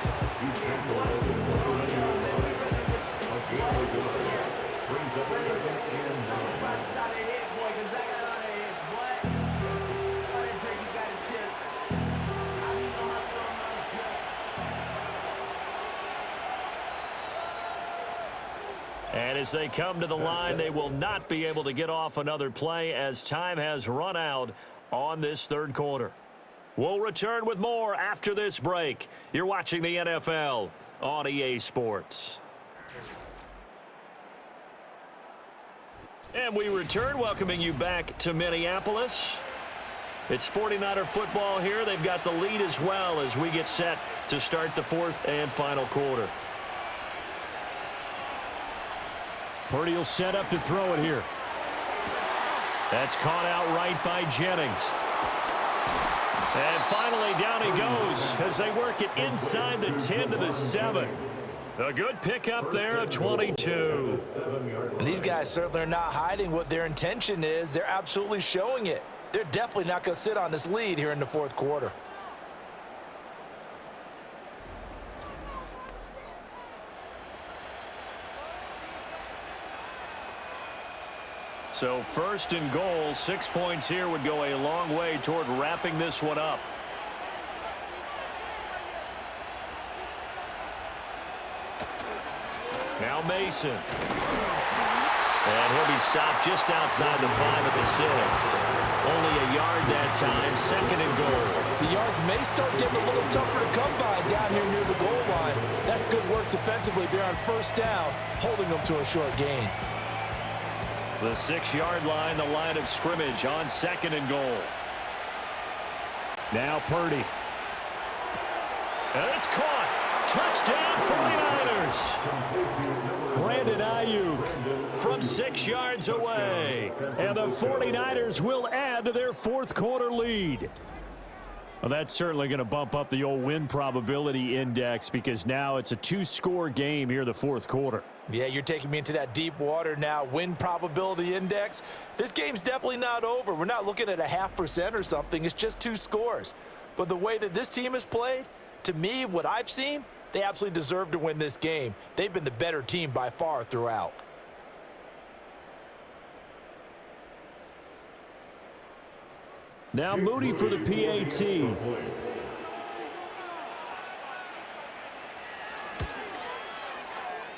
And as they come to the line, they will not be able to get off another play as time has run out on this third quarter. We'll return with more after this break. You're watching the NFL on EA Sports. And we return, welcoming you back to Minneapolis. It's 49er football here. They've got the lead as well as we get set to start the fourth and final quarter. Purdy will set up to throw it here. That's caught out right by Jennings. And finally down he goes as they work it inside the 10 to the 7. A good pickup there of 22. And these guys certainly are not hiding what their intention is. They're absolutely showing it. They're definitely not going to sit on this lead here in the fourth quarter. So first and goal, 6 points here would go a long way toward wrapping this one up. Now Mason. And he'll be stopped just outside the 5 at the 6. Only a yard that time, second and goal. The yards may start getting a little tougher to come by down here near the goal line. That's good work defensively there on first down, holding them to a short gain. The 6-yard line, the line of scrimmage on second and goal. Now Purdy. And it's caught. Touchdown 49ers. Brandon Ayuk From 6 yards away. and the 49ers will add to their fourth quarter lead. Well, that's certainly going to bump up the old win probability index because now it's a 2-score game here in the fourth quarter. Yeah, you're taking me into that deep water now. Win probability index. This game's definitely not over. We're not looking at a 0.5% or something. It's just 2 scores. But the way that this team has played, to me, what I've seen, they absolutely deserve to win this game. They've been the better team by far throughout. Now Moody for the PAT.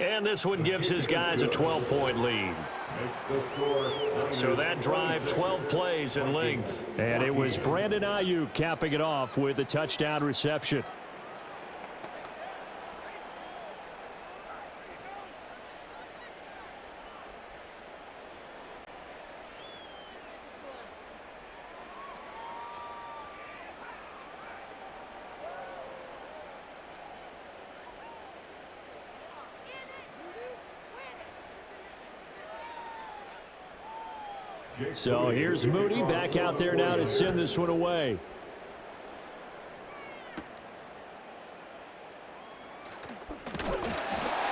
And this one gives his guys a 12-point lead. So that drive, 12 plays in length. And it was Brandon Ayuk capping it off with a touchdown reception. So here's Moody back out there now to send this one away.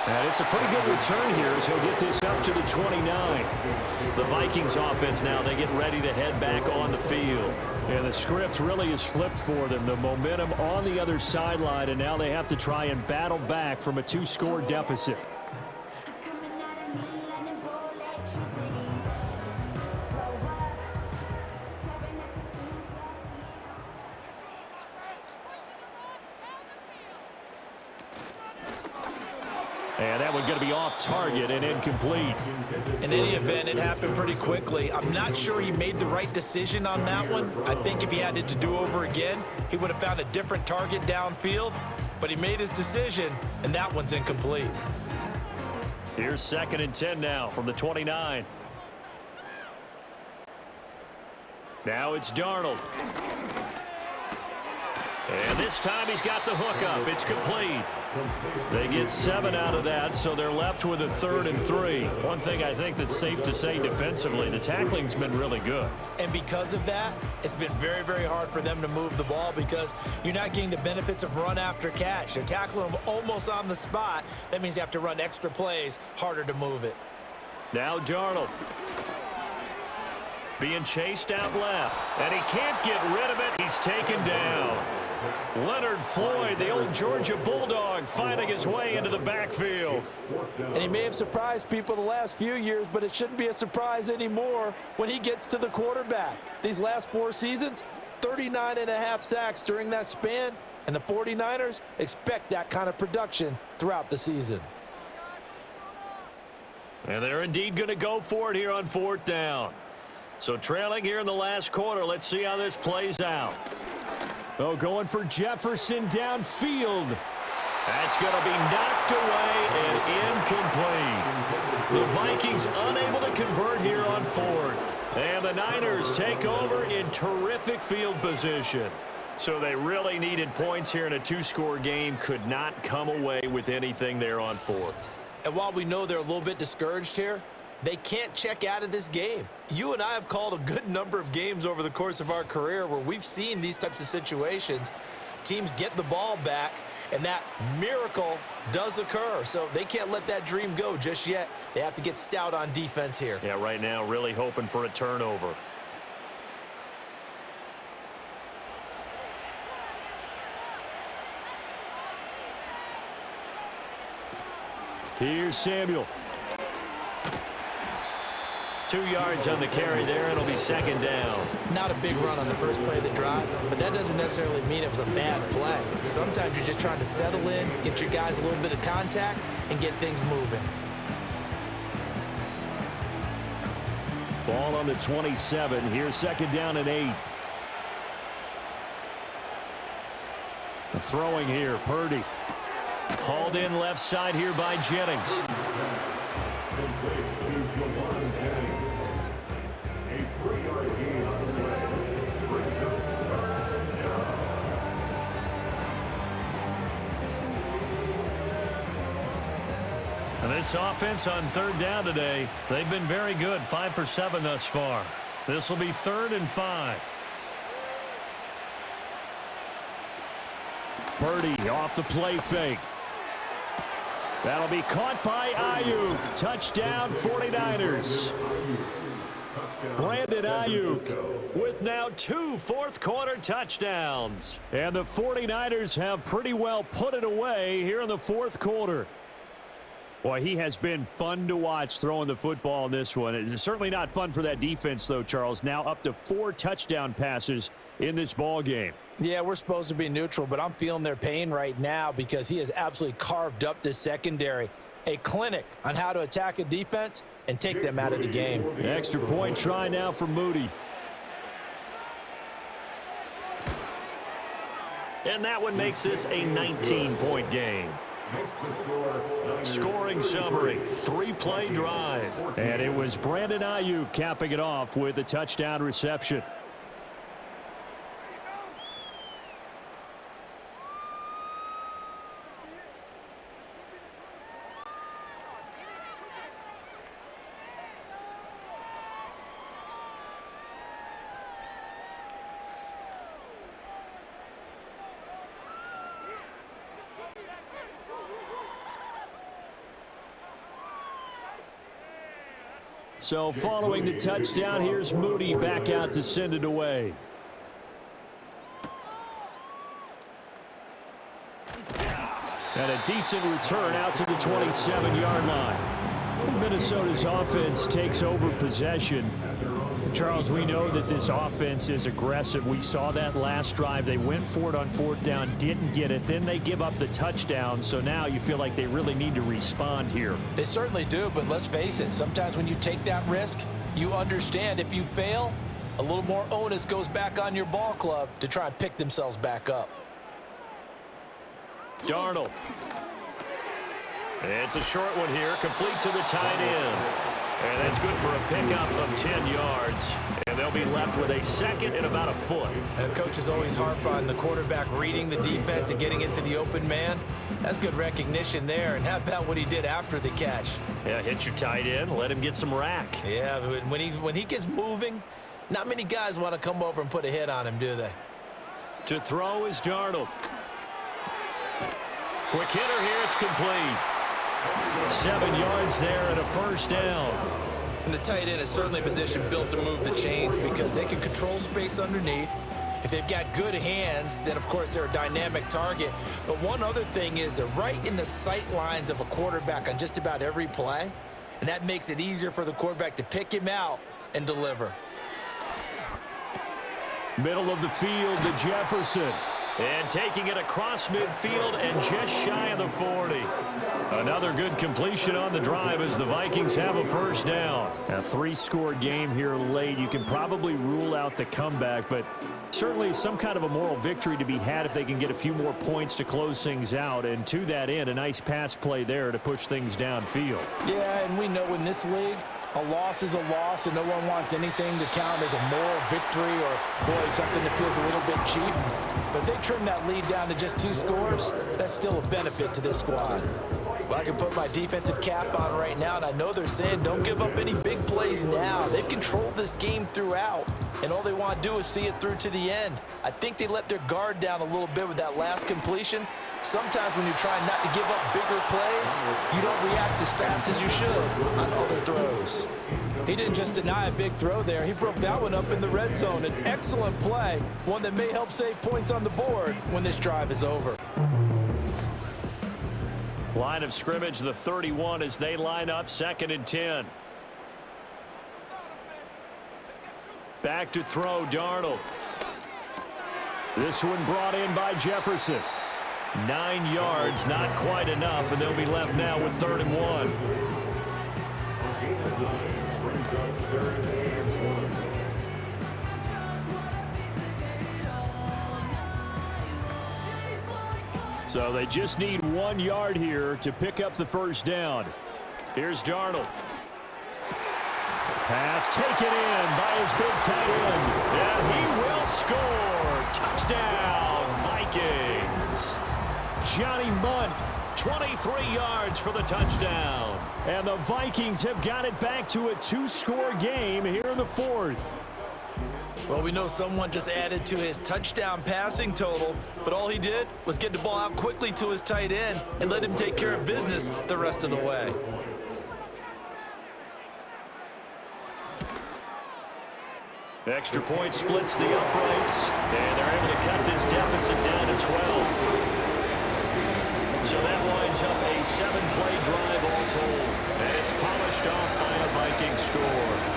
And it's a pretty good return here as he'll get this up to the 29. The Vikings offense now, they get ready to head back on the field. And the script really is flipped for them. The momentum on the other sideline, and now they have to try and battle back from a 2-score deficit. And that one going to be off target and incomplete. In any event, it happened pretty quickly. I'm not sure he made the right decision on that one. I think if he had it to do over again, he would have found a different target downfield. But he made his decision, and that one's incomplete. Here's 2nd and 10 now from the 29. Now it's Darnold. And this time he's got the hook up. It's complete. They get 7 out of that, so they're left with a 3rd and 3. One thing I think that's safe to say defensively, the tackling's been really good. And because of that, it's been very, very hard for them to move the ball because you're not getting the benefits of run after catch. They're tackling them almost on the spot. That means you have to run extra plays, harder to move it. Now Darnold. being chased out left. And he can't get rid of it. He's taken down. Leonard Floyd, the old Georgia Bulldog, finding his way into the backfield. And he may have surprised people the last few years, but it shouldn't be a surprise anymore when he gets to the quarterback. These last 4 seasons, 39.5 sacks during that span, and the 49ers expect that kind of production throughout the season. And they're indeed going to go for it here on 4th down. So trailing here in the last quarter, let's see how this plays out. Oh, going for Jefferson downfield. That's going to be knocked away and incomplete. The Vikings unable to convert here on 4th. And the Niners take over in terrific field position. So they really needed points here in a 2-score game. Could not come away with anything there on 4th. And while we know they're a little bit discouraged here, they can't check out of this game. You and I have called a good number of games over the course of our career where we've seen these types of situations. Teams get the ball back, and that miracle does occur. So they can't let that dream go just yet. They have to get stout on defense here. Yeah, right now really hoping for a turnover. Here's Samuel. 2 yards on the carry there. It'll be 2nd down. Not a big run on the first play of the drive, but that doesn't necessarily mean it was a bad play. Sometimes you're just trying to settle in, get your guys a little bit of contact, and get things moving. Ball on the 27. Here's 2nd down and 8. Throwing here, Purdy. Hauled in left side here by Jennings. And this offense on 3rd down today, they've been very good. 5 for 7 thus far. This will be 3rd and 5. Purdy off the play fake. That'll be caught by Ayuk. Touchdown 49ers. Brandon Ayuk with now 2 fourth-quarter touchdowns. And the 49ers have pretty well put it away here in the 4th quarter. Boy, he has been fun to watch throwing the football in this one. It's certainly not fun for that defense, though, Charles. Now up to 4 touchdown passes in this ball game. Yeah, we're supposed to be neutral, but I'm feeling their pain right now because he has absolutely carved up this secondary. A clinic on how to attack a defense and take them out of the game. Extra point try now for Moody. And that one makes this a 19-point game. Scoring summary, 3-play drive. And it was Brandon Ayuk capping it off with a touchdown reception. So following the touchdown, here's Moody back out to send it away. And a decent return out to the 27-yard line. Minnesota's offense takes over possession. Charles, we know that this offense is aggressive. We saw that last drive. They went for it on 4th down, didn't get it. Then they give up the touchdown. So now you feel like they really need to respond here. They certainly do, but let's face it. Sometimes when you take that risk, you understand if you fail, a little more onus goes back on your ball club to try and pick themselves back up. Darnold. It's a short one here, complete to the tight end. And that's good for a pickup of 10 yards. And they'll be left with a 2nd and about a foot. And coaches always harp on the quarterback reading the defense and getting it to the open man. That's good recognition there. And how about what he did after the catch? Yeah, hit your tight end, let him get some rack. Yeah, when he gets moving, not many guys want to come over and put a hit on him, do they? To throw is Darnold. Quick hitter here, it's complete. 7 yards there and a 1st down. And the tight end is certainly a position built to move the chains because they can control space underneath. If they've got good hands, then, of course, they're a dynamic target. But one other thing is they're right in the sight lines of a quarterback on just about every play, and that makes it easier for the quarterback to pick him out and deliver. Middle of the field to Jefferson. And taking it across midfield and just shy of the 40. Another good completion on the drive as the Vikings have a first down. A 3-score game here late. You can probably rule out the comeback, but certainly some kind of a moral victory to be had if they can get a few more points to close things out. And to that end, a nice pass play there to push things downfield. Yeah, and we know in this league, a loss is a loss, and no one wants anything to count as a moral victory or, boy, something that feels a little bit cheap. But if they trim that lead down to just 2 scores, that's still a benefit to this squad. Well, I can put my defensive cap on right now, and I know they're saying don't give up any big plays now. They've controlled this game throughout, and all they want to do is see it through to the end. I think they let their guard down a little bit with that last completion. Sometimes when you're trying not to give up bigger plays, you don't react as fast as you should on other throws. He didn't just deny a big throw there. He broke that one up in the red zone. An excellent play, one that may help save points on the board when this drive is over. Line of scrimmage, the 31 as they line up 2nd and 10. Back to throw, Darnold. This one brought in by Jefferson. 9 yards, not quite enough, and they'll be left now with 3rd and 1. So they just need 1 yard here to pick up the first down. Here's Darnold. Pass taken in by his big tight end. And he will score. Touchdown, Vikings. Johnny Munt. 23 yards for the touchdown. And the Vikings have got it back to a 2-score game here in the 4th. Well, we know someone just added to his touchdown passing total, but all he did was get the ball out quickly to his tight end and let him take care of business the rest of the way. Extra point splits the uprights, and they're able to cut this deficit down to 12. So that winds up a 7-play drive all told, and it's polished off by a Viking score.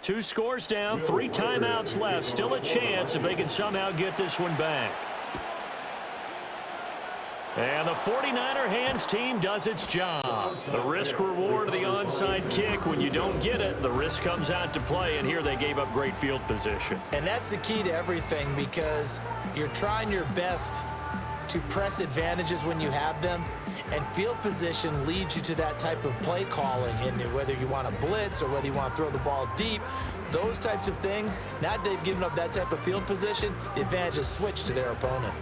Two scores down, 3 timeouts left. Still a chance if they can somehow get this one back. And the 49er hands team does its job. The risk reward of the onside kick. When you don't get it, the risk comes out to play, and here they gave up great field position. And that's the key to everything, because you're trying your best to press advantages when you have them, and field position leads you to that type of play calling, and whether you want to blitz or whether you want to throw the ball deep, those types of things. Now that they've given up that type of field position, the advantage is switched to their opponent.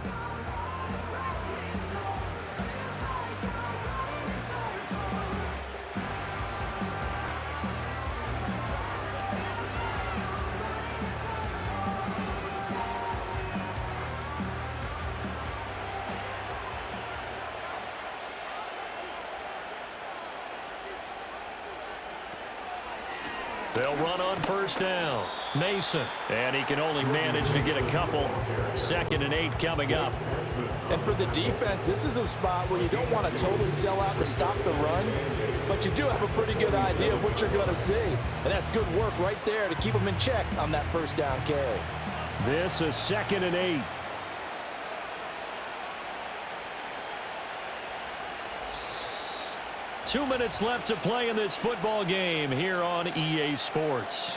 They'll run on first down. Mason. And he can only manage to get a couple. 2nd and 8 coming up. And for the defense, this is a spot where you don't want to totally sell out to stop the run, but you do have a pretty good idea of what you're going to see. And that's good work right there to keep them in check on that first down carry. This is 2nd and 8. Two minutes left to play in this football game here on EA Sports.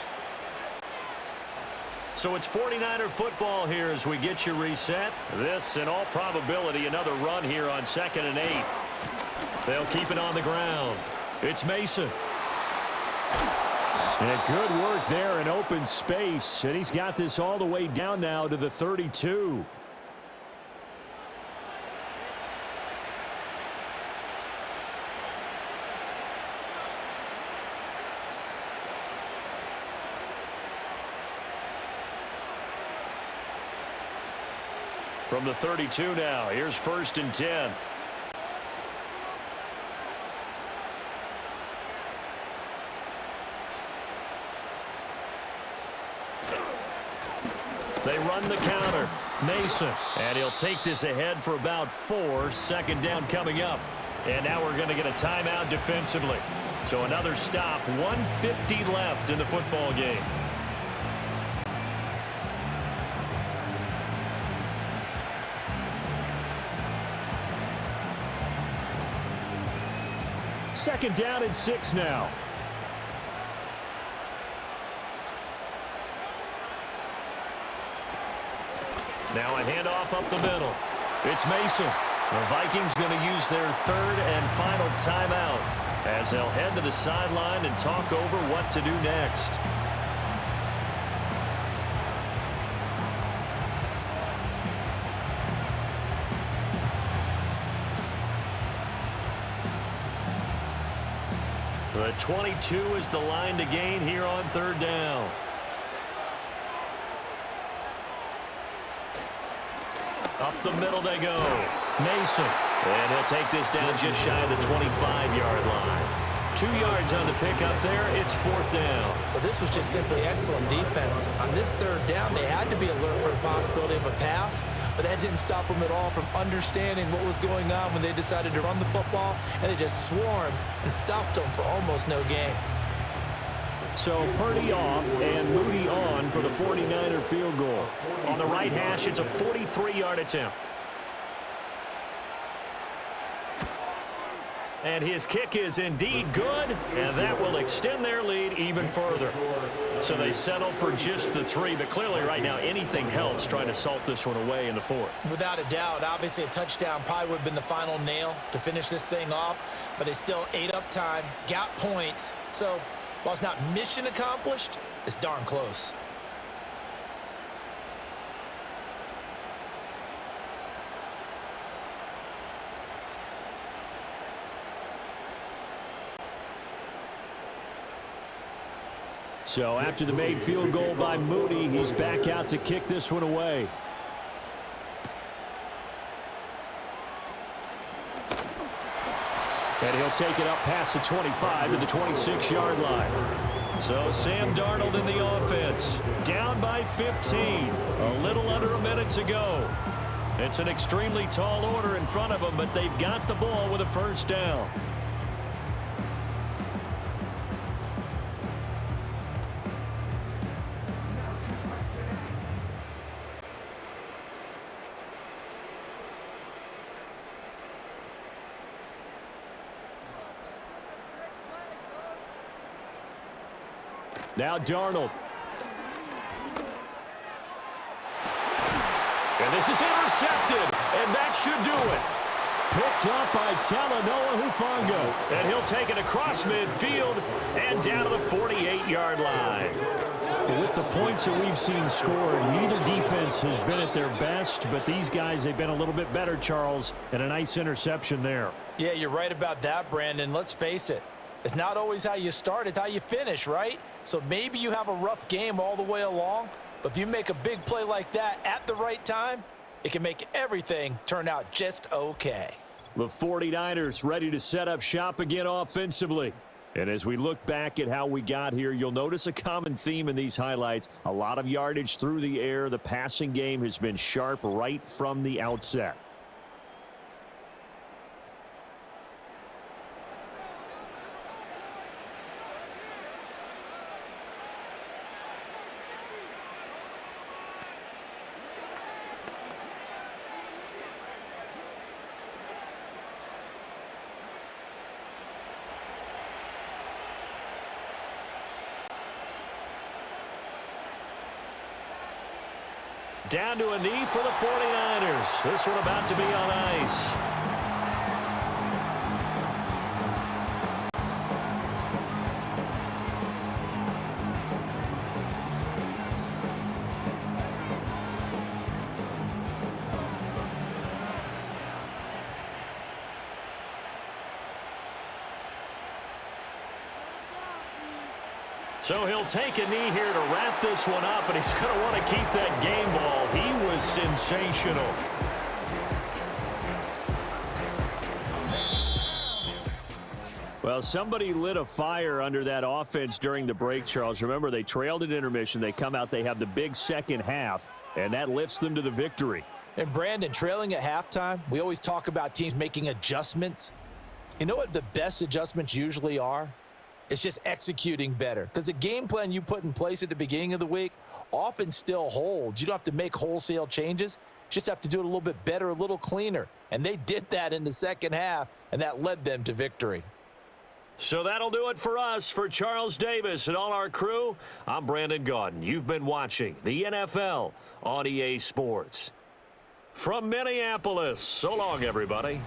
So it's 49er football here as we get you reset. This, in all probability, another run here on 2nd and 8. They'll keep it on the ground. It's Mason. And good work there in open space. And he's got this all the way down now to the 32. From the 32 now, here's 1st and 10. They run the counter. Mason. And he'll take this ahead for about 4. 2nd down coming up. And now we're going to get a timeout defensively. So another stop. 1:50 left in the football game. Second down and 6 now. Now a handoff up the middle. It's Mason. The Vikings going to use their 3rd and final timeout as they'll head to the sideline and talk over what to do next. The 22 is the line to gain here on 3rd down. Up the middle they go. Mason. And he'll take this down just shy of the 25-yard line. 2 yards on the pickup there. It's 4th down. Well, this was just simply excellent defense. On this 3rd down, they had to be alert for the possibility of a pass, but that didn't stop them at all from understanding what was going on when they decided to run the football, and they just swarmed and stuffed them for almost no gain. So Purdy off and Moody on for the 49er field goal. On the right hash, it's a 43-yard attempt. And his kick is indeed good, and that will extend their lead even further. So they settle for just the 3, but clearly right now anything helps trying to salt this one away in the 4th. Without a doubt, obviously a touchdown probably would have been the final nail to finish this thing off, but they still ate up time, got points. So while it's not mission accomplished, it's darn close. So after the made field goal by Moody, he's back out to kick this one away. And he'll take it up past the 25 to the 26-yard line. So Sam Darnold in the offense. Down by 15. A little under a minute to go. It's an extremely tall order in front of them, but they've got the ball with a 1st down. Now Darnold. And this is intercepted, and that should do it. Picked up by Talanoa Hufanga. And he'll take it across midfield and down to the 48-yard line. With the points that we've seen scored, neither defense has been at their best, but these guys, they've been a little bit better, Charles, and a nice interception there. Yeah, you're right about that, Brandon. Let's face it. It's not always how you start, it's how you finish, right? So maybe you have a rough game all the way along, but if you make a big play like that at the right time, it can make everything turn out just okay. The 49ers ready to set up shop again offensively. And as we look back at how we got here, you'll notice a common theme in these highlights. A lot of yardage through the air. The passing game has been sharp right from the outset. Down to a knee for the 49ers. This one about to be on ice. So he'll take a knee here to wrap this one up, and he's going to want to keep that game ball. He was sensational. Well, somebody lit a fire under that offense during the break, Charles. Remember, they trailed at intermission. They come out, they have the big second half, and that lifts them to the victory. And Brandon, trailing at halftime, we always talk about teams making adjustments. You know what the best adjustments usually are? It's just executing better. Because the game plan you put in place at the beginning of the week often still holds. You don't have to make wholesale changes. You just have to do it a little bit better, a little cleaner. And they did that in the second half, and that led them to victory. So that'll do it for us. For Charles Davis and all our crew, I'm Brandon Gaudin. You've been watching the NFL on EA Sports. From Minneapolis, so long, everybody.